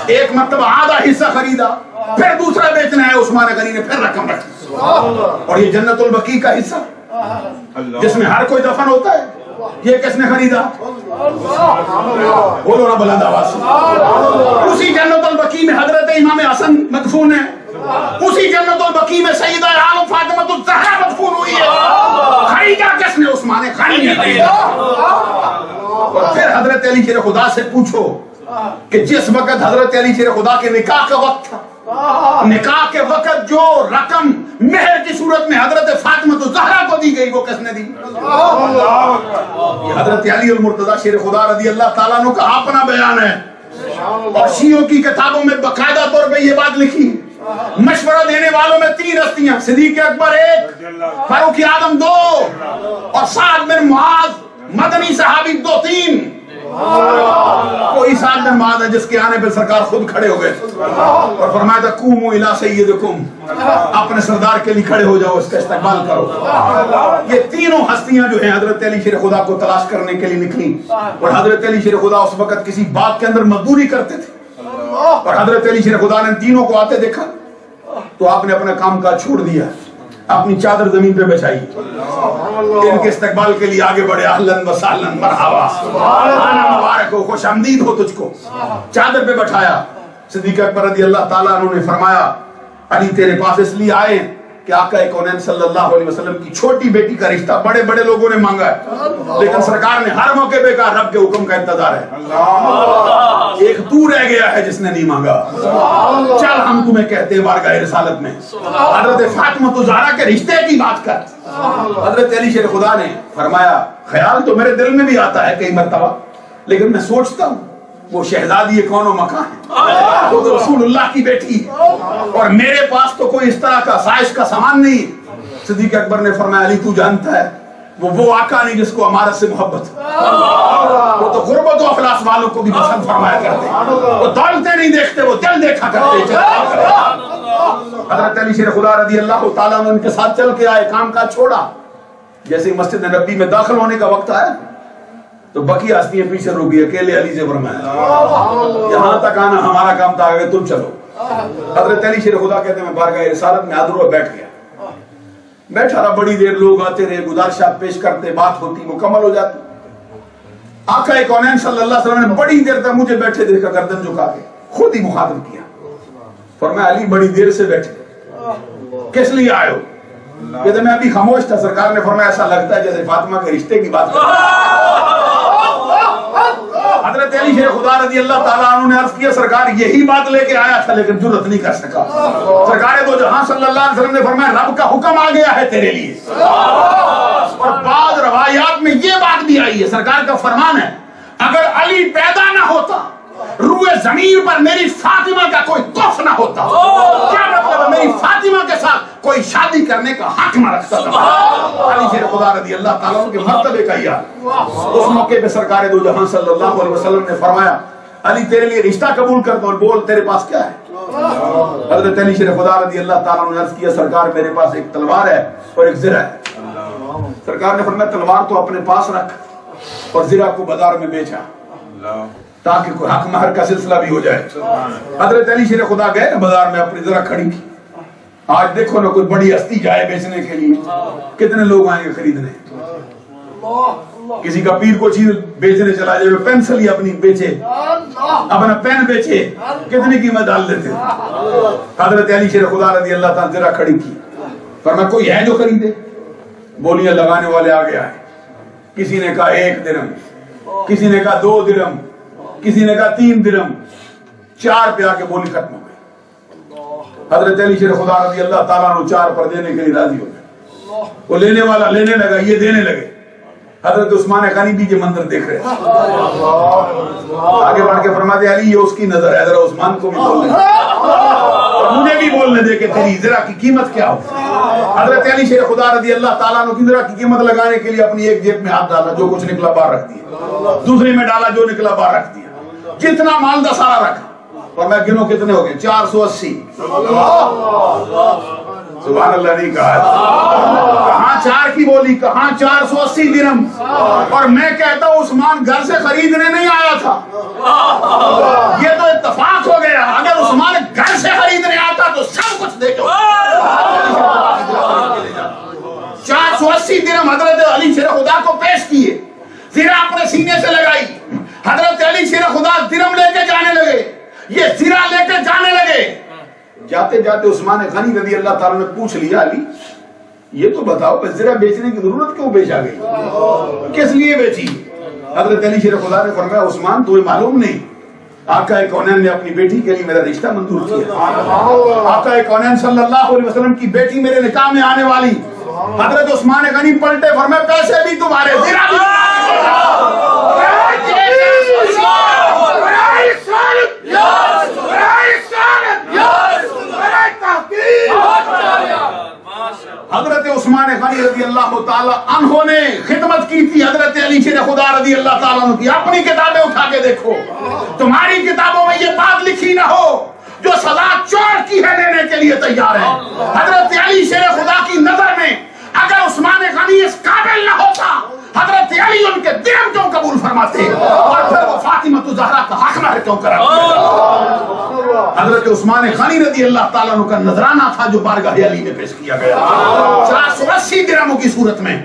ایک مرتبہ آدھا حصہ خریدا، پھر دوسرا بیچنا ہے عثمان غنی نے پھر رقم رکھی. اور یہ جنت البقیع کا حصہ جس میں ہر کوئی دفن ہوتا ہے یہ کس نے خریدا؟ بولو نا بلند آواز سے. اسی جنت البقیع میں حضرت امام حسن مدفون ہے، اسی جنت البقیع میں سیدہ عالم فاطمہ الزہرا مدفون ہوئی ہے. خریدا کس نے؟ عثمان غنی نے خریدا. اور پھر حضرت علی شیر خدا سے پوچھو کہ جس وقت حضرت علی شیر خدا کے نکاح کا وقت تھا، نکاح کے وقت جو رقم مہر کی صورت میں حضرت فاطمہ الزہرا کو دی گئی وہ کس نے دی؟ یہ حضرت علی المرتضی شیر خدا رضی اللہ تعالیٰ عنہ کا اپنا بیان ہے. اور شیعوں کی کتابوں میں باقاعدہ طور پہ یہ بات لکھی. مشورہ دینے والوں میں 3 ہستیاں، صدیق اکبر 1، فاروق اعظم 2 اور سعد بن معاذ مدنی صحابی 2-3. کوئی سال دن بعد ہے جس کے آنے پہ سرکار خود کھڑے ہو گئے اور فرمایا تھا قوموا الی سیدکم، اپنے سردار کے لیے کھڑے ہو جاؤ، اس کا استقبال کرو۔ یہ تینوں ہستیاں جو ہیں حضرت علی شیر خدا کو تلاش کرنے کے لیے نکلی، اور حضرت علی شیر خدا اس وقت کسی باغ کے اندر مزدوری کرتے تھے، اور حضرت علی شیر خدا نے تینوں کو آتے دیکھا تو آپ نے اپنا کام کاج چھوڑ دیا، اپنی چادر زمین پہ بچھائی، ان کے استقبال کے لیے آگے بڑھے، اہلن و سہلن مرحبا، مبارک ہو، خوش آمدید ہو تجھ کو، چادر پہ بٹھایا۔ صدیق اکبر رضی اللہ تعالیٰ عنہ نے فرمایا علی تیرے پاس اس لیے آئے کہ آقا کونین صلی اللہ علیہ وسلم کی چھوٹی بیٹی کا رشتہ بڑے بڑے لوگوں نے مانگا ہے، لیکن سرکار نے ہر موقع پہ کہا رب کے حکم کا انتظار ہے، ایک تو رہ گیا ہے جس نے نہیں مانگا، چل ہم تمہیں کہتے ہیں بارگاہ رسالت میں حضرت فاطمہ الزہرا کے رشتے کی بات کر۔ حضرت علی شیر خدا نے فرمایا خیال تو میرے دل میں بھی آتا ہے کئی مرتبہ، لیکن میں سوچتا ہوں وہ شہزادی کون و مکان ہے، وہ تو رسول اللہ کی بیٹی ہے، اور میرے پاس تو کوئی اس طرح کا سائش کا سامان نہیں۔ صدیق اکبر نے فرمایا علی تو جانتا ہے وہ آقا نہیں جس کو امارت سے محبت، وہ تو غربت و افلاس والوں کو بھی پسند فرمایا کرتے، وہ دولتیں نہیں دیکھتے، وہ دل دیکھا کرتے۔ حضرت علی شیر خدا رضی اللہ تعالیٰ نے ان کے ساتھ چل کے آئے، کام کاج چھوڑا، جیسے مسجد نبی میں داخل ہونے کا وقت آیا تو بقیہ ہستیاں پیچھے رکی، اکیلے علی سے فرمایا یہاں تک آنا ہمارا کام تھا، آگے تم چلو۔ حضرت علی شیر خدا کہتے ہیں میں بارگاہ رسالت میں حاضر ہوا، بیٹھ گیا، بیٹھا رہا، بڑی دیر لوگ آتے رہے، گزارشات پیش کرتے، بات ہوتی، مکمل ہو جاتی۔ آقا کونین صلی اللہ علیہ وسلم نے بڑی دیر تک مجھے بیٹھے دیکھا، گردن جھکا کے خود ہی مخاطب کیا، فرمایا علی بڑی دیر سے بیٹھے، کس لیے آئے ہو؟ کہتے میں ابھی خاموش تھا، سرکار نے فرمایا ایسا لگتا ہے جیسے فاطمہ کے رشتے کی بات کر۔ حضرت علی شیر خدا رضی اللہ تعالیٰ عنہ نے عرض کیا سرکار یہی بات لے کے آیا تھا لیکن جرأت نہیں کر سکا۔ سرکار دو جہاں صلی اللہ علیہ وسلم نے فرمایا رب کا حکم آ گیا ہے تیرے لیے، اور بعض روایات میں یہ بات بھی آئی ہے، سرکار کا فرمان ہے اگر علی پیدا نہ ہوتا روئے زمین پر میری فاطمہ کا کوئی کف نہ ہوتا۔ کیا مطلب ہے؟ میری فاطمہ کے ساتھ کوئی شادی کرنے کا حق نہ رکھتا تھا۔ علی شیر خدا رضی اللہ تعالیٰ عنہ کے مرتبے کا یاد، اس موقع پہ سرکار دو جہاں صلی اللہ علیہ وسلم نے فرمایا علی تیرے لیے رشتہ قبول کرتا ہوں، بول تیرے پاس کیا ہے؟ حضرت علی شیر خدا رضی اللہ تعالیٰ عنہ نے عرض کیا سرکار میرے پاس ایک تلوار ہے اور ایک زرہ ہے۔ سرکار نے فرمایا تلوار تو اپنے پاس رکھ اور زرہ کو بازار میں بیچا تاکہ کوئی حق مہر کا سلسلہ بھی ہو جائے۔ حضرت علی شیر خدا گئے بازار میں، اپنی ذرا کھڑی کی، آج دیکھو نا کوئی بڑی ہستی جائے بیچنے کے لیے کتنے لوگ آئیں گے خریدنے، کسی کا پیر کو چیز بیچنے چلا جائے، پینسل ہی اپنی بیچے، اپنا پین بیچے، کتنی قیمت ڈال دیتے۔ حضرت علی شیر خدا رضی اللہ تعالیٰ ذرا کھڑی کی، فرمایا کوئی ہے جو خریدے؟ بولیاں لگانے والے آگے آئے، کسی نے کہا 1 درہم، کسی نے کہا 2 درہم، کسی نے کہا 3 درہم، 4 پہ آ کے بولی ختم ہو گئی۔ حضرت علی شیر خدا رضی اللہ تعالیٰ عنہ 4 پر دینے کے لیے راضی ہو گئے، وہ لینے والا لینے لگا، یہ دینے لگے۔ حضرت عثمان غنی بھی یہ منظر دیکھ رہے ہیں، آگے بڑھ کے فرماتے علی یہ اس کی نظر ہے، ذرا عثمان کو بھی بولنے اور مجھے بھی بولنے دے کہ تیری ذرا کی قیمت کیا ہو۔ حضرت علی شیر خدا رضی اللہ تعالیٰ عنہ کی ذرا کی قیمت لگانے کے لیے اپنی ایک جیب میں ہاتھ ڈالا، جو کچھ نکلا باہر رکھ دیا، دوسری میں ڈالا، جو نکلا باہر رکھ دیا، جتنا مال تھا سارا رکھا، اور میں گنو کتنے ہو گئے 480۔ سبحان اللہ نہیں کہا، کہاں 4 کی بولی، کہاں 480 درہم، اور میں کہتا ہوں عثمان گھر سے خریدنے نہیں آیا تھا، یہ تو اتفاق ہو گیا، اگر عثمان گھر سے خریدنے آتا تو سب کچھ دیکھو۔ 480 درہم حضرت علی شیر خدا کو پیش کیے، زرہ اپنے سینے سے لگائی، حضرت علی شیر خدا درہم لے کے جانے لگے، یہ زرہ لے کے جانے لگے۔ جاتے جاتے عثمان غنی رضی اللہ تعالیٰ نے پوچھ لیا علی یہ تو بتاؤ کہ زرہ بیچنے کی ضرورت کیوں پیش آ گئی، کس لیے بیچی؟ حضرت علی شیر خدا نے فرمایا عثمان تمہیں معلوم نہیں، آقا کونین نے اپنی بیٹی کے لیے میرا رشتہ منظور کیا، آقا کونین صلی اللہ علیہ وسلم کی بیٹی میرے نکاح میں آنے والی۔ حضرت عثمان غنی پلٹے فرمایا پیسے بھی تمہارے، زرہ بھی حضرت عثمان غنی رضی اللہ تعالی عنہ نے خدمت کی تھی حضرت علی شیر خدا رضی اللہ تعالیٰ عنہ کی اپنی کتابیں اٹھا کے دیکھو، تمہاری کتابوں میں یہ بات لکھی نہ ہو جو سزا چور کی ہے لینے کے لیے تیار ہے۔ حضرت علی شیر خدا کی نظر میں اگر عثمان غنی اس قابل نہ ہوتا، حضرت علی ان کے دین کیوں قبول فرماتے اور پھر وہ فاطمہ الزہرا کا حق مہر کیوں کراتے؟ حضرت عثمان غنی رضی اللہ تعالیٰ عنہ کا نذرانہ تھا جو بارگاہ علی میں پیش کیا گیا 480 درہموں کی صورت میں۔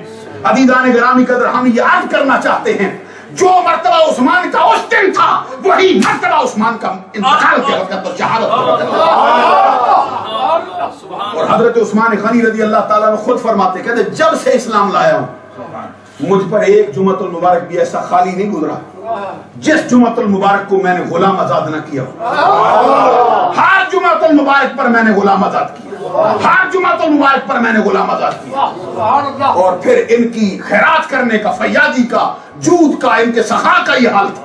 عزیزان گرامی قدر، ہم یہ عرض کرنا چاہتے ہیں جو مرتبہ عثمان کا اس دن تھا وہی مرتبہ عثمان کا انتقال کے وقت اور شہادت کے وقت۔ اور حضرت عثمان غنی رضی اللہ تعالیٰ عنہ خود فرماتے کہتے جب سے اسلام لایا ہوں مجھ پر ایک جمعۃ المبارک بھی ایسا خالی نہیں گزرا جس جمعۃ المبارک کو میں نے غلام آزاد نہ کیا۔ ہر جمعۃ المبارک پر میں نے غلام آزاد کیا، ہر جمعۃ المبارک پر میں نے غلام آزاد کیا۔ اور پھر ان کی خیرات کرنے کا، فیاضی کا، جود کا، ان کے سخا کا یہ حال تھا۔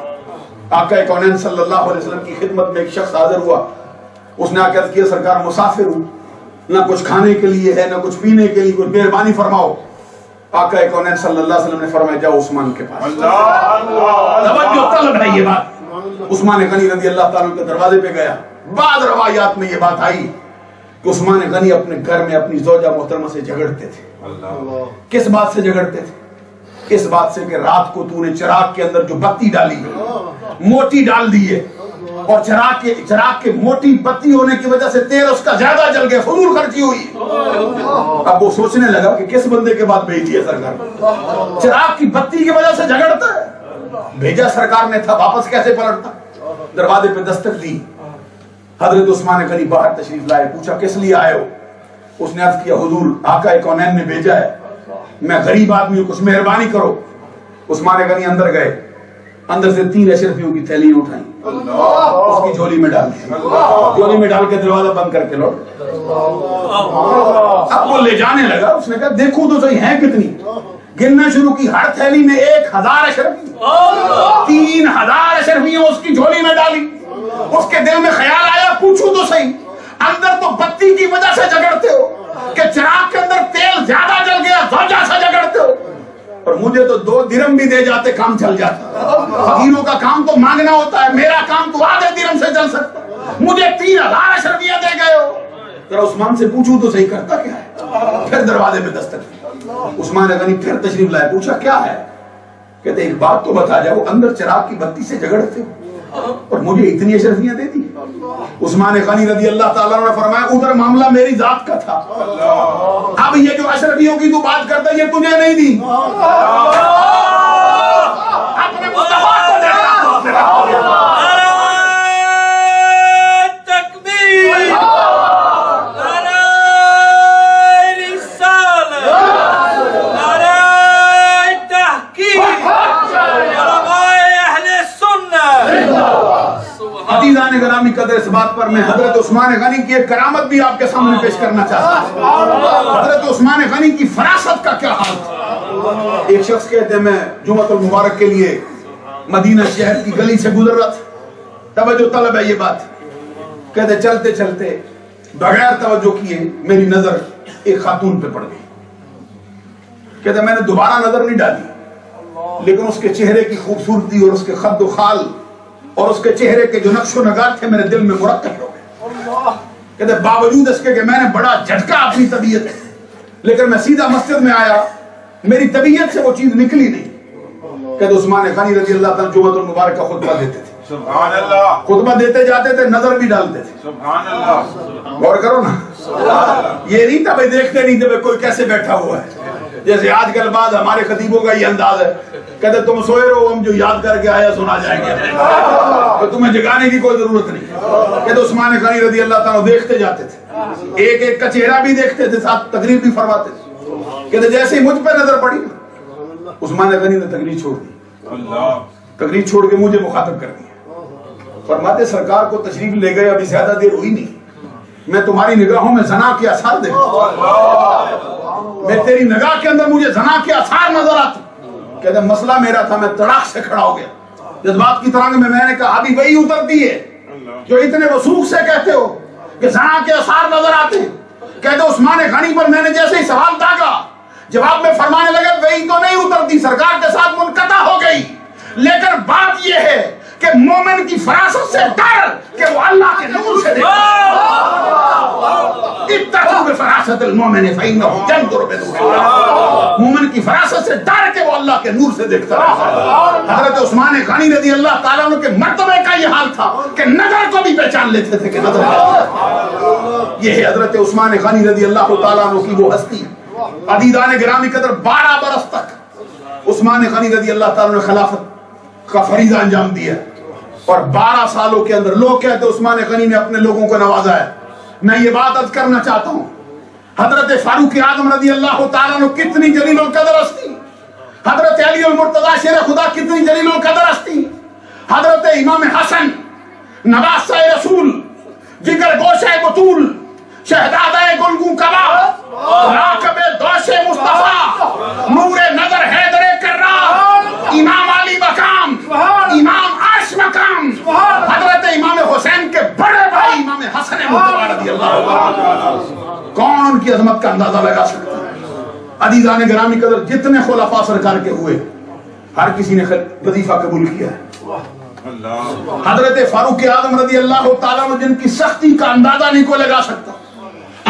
آقا کونین صلی اللہ علیہ وسلم کی خدمت میں ایک شخص حاضر ہوا، اس نے آکر کیا سرکار مسافر ہوں، نہ کچھ کھانے کے لیے ہے نہ کچھ پینے کے لیے، کچھ مہربانی فرماؤ۔ آقا کونین صلی اللہ علیہ وسلم نے فرمایا جاؤ عثمان کے پاس۔ توجہ طلب ہے یہ بات۔ عثمان غنی رضی اللہ تعالیٰ کے دروازے پہ گیا۔ بعض روایات میں یہ بات آئی کہ عثمان غنی اپنے گھر میں اپنی زوجہ محترمہ سے جھگڑتے تھے۔ کس بات سے جھگڑتے تھے؟ اس بات سے کہ رات کو تو نے چراغ کے اندر جو بتی ڈالی موٹی ڈال دی ہے اور چراغ کے موٹی بتی ہونے کی وجہ سے تیل اس کا زیادہ جل گیا، فضول خرچی ہوئی۔ اب وہ سوچنے لگا کہ کس بندے کے بعد بھیج دیا سرکار، چراغ کی بتی کی وجہ سے جھگڑتا ہے، بھیجا سرکار نے تھا، واپس کیسے پلٹتا؟ دروازے پہ دستک دی، حضرت عثمان غنی باہر تشریف لائے، پوچھا کس لیے آئے ہو؟ اس نے عرض کیا حضور آقا کونین نے بھیجا ہے، میں غریب آدمی ہوں، کچھ مہربانی کرو۔ عثمان غنی اندر گئے، اندر سے 3 اشرفیوں کی تھیلیاں اٹھائیں، اس کی جھولی میں ڈال دی، جھولی میں ڈال کے دروازہ بند کر کے لوٹ۔ اب وہ لے جانے لگا، اس نے کہا دیکھو تو صحیح ہیں کتنی، گننا شروع کی، ہر تھیلی میں 1000 اشرفی، 3000 اشرفیاں اس کی جھولی میں ڈالی۔ اس کے دل میں خیال آیا پوچھو تو صحیح، اندر تو بتی کی وجہ سے جھگڑتے ہو کہ چراغ کے اندر تیل زیادہ جل گیا، زوجہ سے جھگڑتے ہو، اور مجھے تو 2 درہم بھی دے جاتے کام چل جاتا۔ فقیروں کا کام تو مانگنا ہوتا ہے، میرا کام تو آدھے درہم سے چل سکتا، مجھے 3000 اشرفیاں دے گئے ہو۔ ذرا عثمان سے پوچھوں تو صحیح کرتا کیا ہے؟ پھر دروازے میں دستک، عثمان غنی پھر تشریف لائے، پوچھا کیا ہے؟ کہتے ایک بات تو بتا جاؤ، اندر چراغ کی بتی سے جھگڑتے ہو اور مجھے اتنی اشرفیاں دے دی۔ عثمان غنی رضی اللہ تعالیٰ نے فرمایا ادھر معاملہ میری ذات کا تھا، اب یہ جو اشرفیوں کی تو بات کرتا یہ تجھے نہیں دی، اپنے مصطفیٰ کو دیکھا۔ عزیزان گرامی قدر، اس بات پر میں حضرت عثمان غنی کی ایک کرامت بھی آپ کے سامنے پیش کرنا چاہتا ہوں۔ حضرت عثمان غنی کی فراست کا کیا حال تھا؟ ایک شخص کہتے ہیں میں جمعۃ المبارک کے لیے مدینہ شہر کی گلی سے گزر رہا تھا، توجہ طلب ہے یہ بات، کہتے چلتے چلتے بغیر توجہ کیے میری نظر ایک خاتون پہ پڑ گئی، کہتے میں نے دوبارہ نظر نہیں ڈالی لیکن اس کے چہرے کی خوبصورتی اور اس کے خد و خال اور اس کے چہرے کے جو نقش و نگار تھے میرے دل میں مرکب ہو گئے۔ کہتے باوجود اس کے کہ میں نے بڑا جھٹکا اپنی طبیعت ہے لیکن میں سیدھا مسجد میں آیا، میری طبیعت سے وہ چیز نکلی نہیں۔ کہتے عثمان غنی رضی اللہ تعالیٰ جمعۃ المبارک کا خطبہ دیتے تھے، سبحان اللہ، خطبہ دیتے جاتے تھے، نظر بھی ڈالتے تھے، سبحان اللہ، غور کرو نا، یہ نہیں تھا بھائی دیکھتے نہیں تھے کوئی کیسے بیٹھا ہوا ہے، جیسے آج کل بعد ہمارے خطیبوں کا یہ انداز ہے، کہتے تم سوئے رہو ہم جو یاد کر کے آیا سنا جائیں گے، تو تمہیں جگانے کی کوئی ضرورت نہیں۔ کہتے عثمان غنی رضی اللہ تعالیٰ دیکھتے جاتے تھے، ایک ایک کا چہرہ بھی دیکھتے تھے، ساتھ تقریر بھی فرماتے تھے۔ کہتے جیسے ہی مجھ پہ نظر پڑی عثمان غنی نے تقریر چھوڑ دی، تقریر چھوڑ کے مجھے مخاطب کر دیا، فرماتے سرکار کو تشریف لے گئے ابھی زیادہ دیر ہوئی نہیں، میں تمہاری نگاہوں میں زنا کے اثار دیکھتا ہوں، میں تیری نگاہ کے اندر مجھے زنا کے اثار نظر آتے۔ کہتے مسئلہ میرا تھا، میں تڑاک سے کھڑا ہو گیا، جذبات کی ترنگ میں نے کہا ابھی وہی اترتی ہے جو اتنے وثوق سے کہتے ہو کہ زنا کے اثار نظر آتے ہیں۔ کہتے عثمان غنی پر میں نے جیسے ہی سوال داغا، جواب میں فرمانے لگے وہی تو نہیں اترتی، سرکار کے ساتھ منقطع بات یہ ہے کہ مومن کی فراست سے ڈر کہ وہ اللہ کے نور سے دیکھتا ہے۔ اتقوا بفراست المومن فإنه ينظر بنور اللہ، مومن کی فراست سے ڈر کہ وہ اللہ کے نور سے دیکھتا ہے۔ حضرت عثمان غنی رضی اللہ تعالیٰ عنہ کے مرتبے کا یہ حال تھا کہ نظر کو بھی پہچان لیتے تھے کہ نظر یہ ہے حضرت عثمان غنی رضی اللہ تعالیٰ عنہ کی وہ ہستی۔ عزیزان گرامی قدر 12 برس تک عثمان غنی رضی اللہ تعالیٰ نے خلافت کا فریضہ انجام دیا، اور 12 سالوں کے اندر لوگ کہتے ہیں عثمان غنی نے اپنے لوگوں کو نوازا ہے۔ میں یہ بات عرض کرنا چاہتا ہوں، حضرت فاروق اعظم رضی اللہ تعالیٰ عنہ کتنی جلیل القدر ہستی، حضرت علی المرتضیٰ شیر خدا کتنی جلیل القدر ہستی، حضرت امام حسن نواسہ رسول، جگر گوشہ بطول، شہزادہ گلگوں کبا، راکب دوش مصطفیٰ، نور نظر حیدر کرار، امام علی مقام، امام عرش مقام، حضرت امام حسین کے بڑے بھائی امام حسن مصطفیٰ رضی اللہ عنہ، کون ان کی عظمت کا اندازہ لگا سکتا ہے؟ عزیزان گرامی قدر جتنے خلفاء سرکار کے ہوئے ہر کسی نے وظیفہ قبول کیا ہے۔ حضرت فاروق اعظم رضی اللہ تعالیٰ عنہ جن کی سختی کا اندازہ نہیں کوئی لگا سکتا،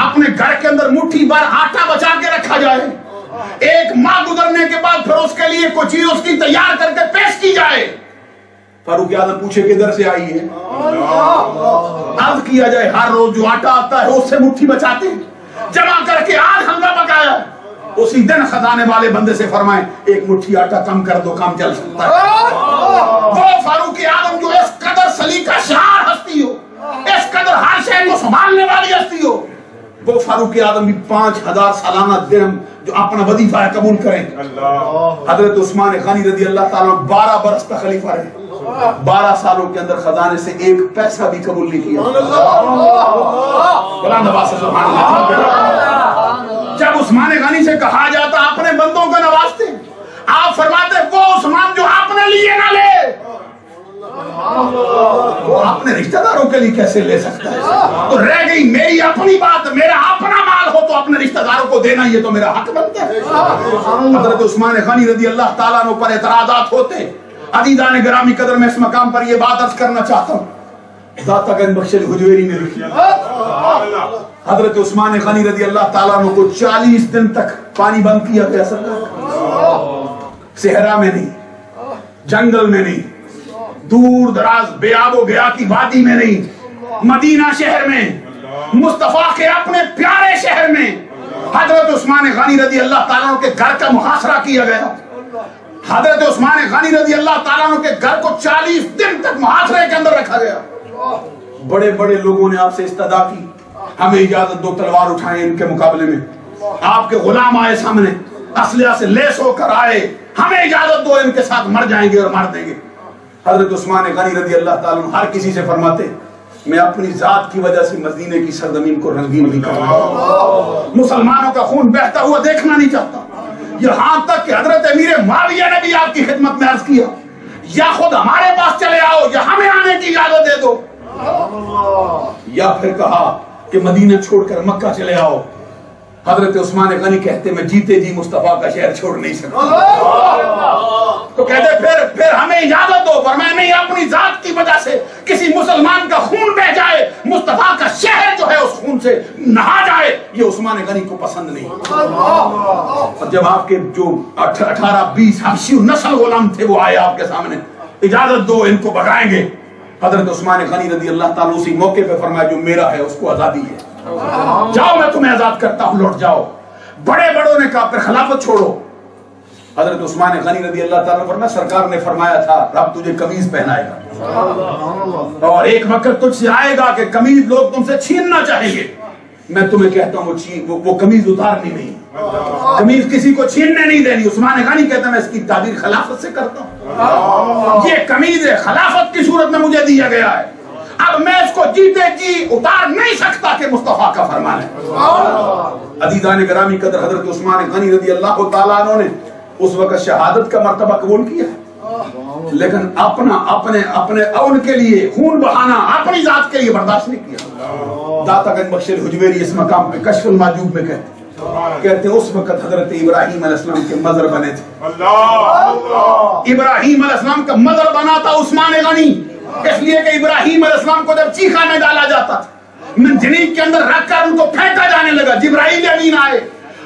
اپنے گھر کے اندر مٹھی بھر آٹا بچا کے رکھا جائے، ایک ماہ گزرنے کے بعد پھر اس کے لیے کوئی چیز اس کی تیار کر کے پیش کی جائے، فاروق اعظم پوچھے کدھر سے آئی ہے، عرض کیا جائے ہر روز جو آٹا آتا ہے اس سے مٹھی بچاتے ہیں، جمع کر کے آج حلوہ پکایا، اسی دن خزانے والے بندے سے فرمائیں ایک مٹھی آٹا کم کر دو، کام چل سکتا ہے۔ وہ فاروق اعظم جو اس قدر سلیقہ شعار ہستی ہو، اس قدر ہر شے کو سنبھالنے والی ہستی ہو، وہ فاروق اعظم بھی 5000 سالانہ درہم جو اپنا وظیفہ ہے قبول کریں۔ حضرت عثمان غنی رضی اللہ تعالیٰ 12 برس تک خلیفہ رہے، 12 سالوں کے اندر خزانے سے ایک پیسہ بھی قبول نہیں کیا۔ بلند آواز سے سبحان اللہ۔ جب عثمان غنی سے کہا جاتا اپنے بندوں کو نوازتے، آپ فرماتے وہ عثمان جو آپ نے لیے نہ لے، وہ اپنے رشتہ داروں کے لیے کیسے لے سکتا ہے؟ تو رہ گئی میری اپنی بات، میرا اپنا مال ہو تو اپنے رشتہ داروں کو دینا یہ تو میرا حق بنتا ہے۔ حضرت عثمان غنی رضی اللہ تعالیٰ عنہ پر اعتراضات ہوتے۔ عزیزان گرامی قدر میں اس مقام پر یہ بات عرض کرنا چاہتا ہوں، داتا گنج بخش حجویری نے لکھی، حضرت عثمان غنی رضی اللہ تعالیٰ عنہ کو 40 دن تک پانی بند کیا گیا، صحرا میں نہیں، جنگل میں نہیں، دور دراز بے آب و گیا کی وادی میں نہیں، مدینہ شہر میں، مصطفیٰ کے اپنے پیارے شہر میں حضرت عثمان غنی رضی اللہ تعالیٰ عنہ کے گھر کا محاصرہ کیا گیا۔ حضرت عثمان غنی رضی اللہ تعالیٰ عنہ کے گھر کو 40 دن تک محاصرے کے اندر رکھا گیا۔ بڑے بڑے لوگوں نے آپ سے استدعا کی، ہمیں اجازت دو تلوار اٹھائیں ان کے مقابلے میں، آپ کے غلام آئے سامنے، اسلحہ سے لیس ہو کر آئے، ہمیں اجازت دو ان کے ساتھ مر جائیں گے اور مار دیں گے۔ حضرت عثمان غنی رضی اللہ تعالیٰ عنہ ہر کسی سے فرماتے میں اپنی ذات کی وجہ سے مدینے کی سرزمین کو رنگین نہیں کرنا، مسلمانوں کا خون بہتا ہوا دیکھنا نہیں چاہتا۔ یہاں تک کہ حضرت امیر معاویہ نے بھی آپ کی خدمت میں عرض کیا یا خود ہمارے پاس چلے آؤ یا ہمیں آنے کی اجازت دے دو، یا پھر کہا کہ مدینہ چھوڑ کر مکہ چلے آؤ۔ حضرت عثمان غنی کہتے میں جیتے جی مصطفیٰ کا شہر چھوڑ نہیں سکتا، تو کہتے پھر ہمیں اجازت دو، فرمایا نہیں، اپنی ذات کی وجہ سے کسی مسلمان کا خون بہ جائے، مصطفیٰ کا شہر جو ہے اس خون سے نہا جائے، یہ عثمان غنی کو پسند نہیں۔ اور جب آپ کے جو 18-20 حبشی نسل غلام تھے وہ آئے آپ کے سامنے، اجازت دو ان کو بگائیں گے، حضرت عثمان غنی رضی اللہ تعالیٰ اسی موقع پہ فرمایا جو میرا ہے اس کو آزادی ہے، جاؤ میں تمہیں آزاد کرتا ہوں، لوٹ جاؤ۔ بڑے بڑوں نے کہا پھر خلافت چھوڑو۔ حضرت عثمان غنی رضی اللہ تعالیٰ فرمایا سرکار نے فرمایا تھا رب تجھے قمیض پہنائے گا، اور ایک وقت تجھ سے آئے گا کہ قمیض لوگ تم سے چھیننا چاہیں گے، میں تمہیں کہتا ہوں وہ قمیض اتارنی نہیں، قمیض کسی کو چھیننے نہیں دینی۔ عثمان غنی کہتا ہے میں اس کی تعبیر خلافت سے کرتا ہوں، یہ قمیض خلافت کی صورت میں مجھے دیا گیا ہے، اب میں اس کو جیتے جی اتار نہیں سکتا کہ مصطفیٰ کا فرمان ہے۔ عزیزان گرامی قدر حضرت عثمان غنی رضی اللہ تعالیٰ عنہ نے اس وقت شہادت کا مرتبہ قبول کیا، لیکن اپنے ان کے لیے خون بہانا اپنی ذات کے لیے برداشت نہیں کیا۔ داتا گنج بخش حجویری اس مقام پہ کشف المحجوب میں کہتے اس وقت حضرت ابراہیم علیہ السلام کے مظہر بنے تھے، ابراہیم علیہ السلام کا مدر بنا تھا عثمان غنی، اس لیے کہ ابراہیم علیہ السلام کو جب چیخا میں ڈالا جاتا تھا، منجنیق کے اندر رکھ کر ان کو پھینکا جانے لگا، جبرائیل امین آئے،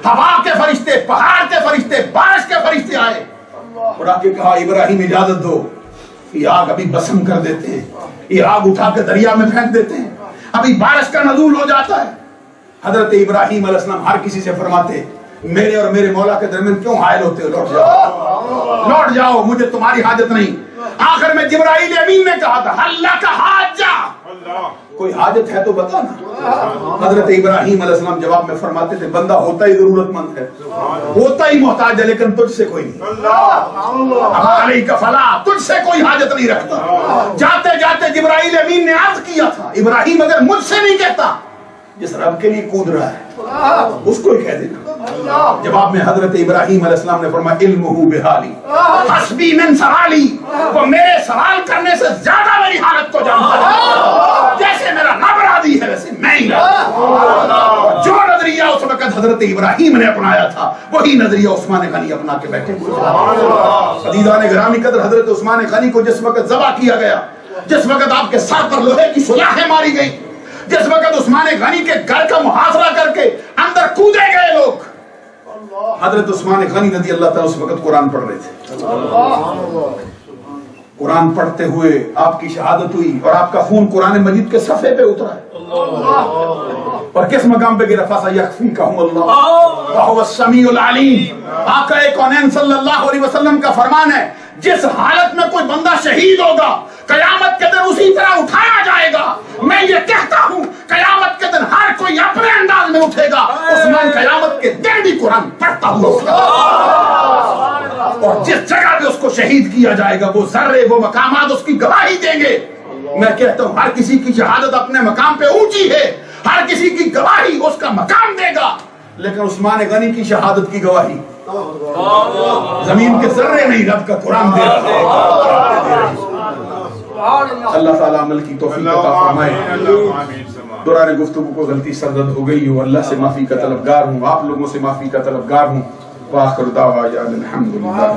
ہوا کے فرشتے، پہاڑ کے فرشتے، بارش کے فرشتے آئے اور آ کے کہا ابراہیم اجازت دو، یہ آگ ابھی بسم کر دیتے ہیں، یہ آگ اٹھا کے دریا میں پھینک دیتے ہیں، ابھی بارش کا نزول ہو جاتا ہے۔ حضرت ابراہیم علیہ السلام ہر کسی سے فرماتے میرے اور میرے مولا کے درمیان کیوں حائل ہوتے ہو، لوٹ جاؤ، مجھے تمہاری حاجت نہیں۔ آخر میں جبرائیل امین نے کہا تھا اللہ کا حاجہ، کوئی حاجت ہے تو بتا نا۔ حضرت ابراہیم علیہ السلام جواب میں فرماتے تھے بندہ ہوتا ہی ضرورت مند ہے، ہوتا ہی محتاج ہے، لیکن تجھ سے کوئی نہیں، علیہ کا فلا، تجھ سے کوئی حاجت نہیں رکھتا۔ جاتے جاتے جبرائیل امین نے عرض کیا تھا ابراہیم اگر مجھ سے نہیں کہتا، جس رب کے لیے کود رہا ہے اس کو ہی کہہ دینا۔ جواب میں حضرت ابراہیم علیہ السلام نے فرمایا علمہ بحالی حسبی من سوالی، وہ میرے سوال کرنے سے زیادہ میری حالت کو جانتا ہے، جیسے میرا رب راضی ہے ویسے میں ہی راضی۔ جو نظریہ اس وقت حضرت ابراہیم نے اپنایا تھا وہی نظریہ عثمان غنی اپنا کے بیٹھے ہوئے۔ عزیزان گرامی قدر، حضرت عثمان غنی کو جس وقت ذبح کیا گیا، جس وقت آپ کے سر پر لوہے کی سلاخیں ماری گئی، جس وقت عثمان غنی کے گھر کا محاصرہ کر کے اندر کودے گئے لوگ، حضرت عثمان غنی رضی اللہ تعالیٰ اس وقت قرآن پڑھ رہے تھے۔ قرآن پڑھتے ہوئے آپ کی شہادت ہوئی اور آپ کا خون قرآن مجید کے صفحے پہ اترا ہے، اور کس مقام پہ گرا فَسَيَكْفِيكَهُمُ اللَّهُ وَهُوَ السَّمِيعُ الْعَلِيمُ۔ آقا کونین صلی اللہ علیہ وسلم کا فرمان ہے جس حالت میں کوئی بندہ شہید ہوگا قیامت کے دن اسی طرح اٹھایا جائے گا۔ میں یہ کہتا ہوں قیامت کے دن ہر کوئی اپنے انداز میں اٹھے گا، عثمان قیامت کے دن بھی قرآن پڑھتا ہوا اٹھے گا، اور جس جگہ پہ اس کو شہید کیا جائے گا وہ ذرے، وہ مقامات اس کی گواہی دیں گے۔ میں کہتا ہوں ہر کسی کی شہادت اپنے مقام پہ اونچی ہے، ہر کسی کی گواہی اس کا مقام دے گا، لیکن عثمان غنی کی شہادت کی گواہی زمین کے ذرے نہیں، رب کا قرآن دے رہا ہے۔ اللہ تعالیٰ عمل کی توفیق عطا فرمائے۔ دوران گفتگو کو غلطی سرزد ہو گئی ہو، اللہ سے معافی کا طلبگار ہوں، آپ لوگوں سے معافی کا طلبگار ہوں۔ وآخر دعوانا الحمدللہ۔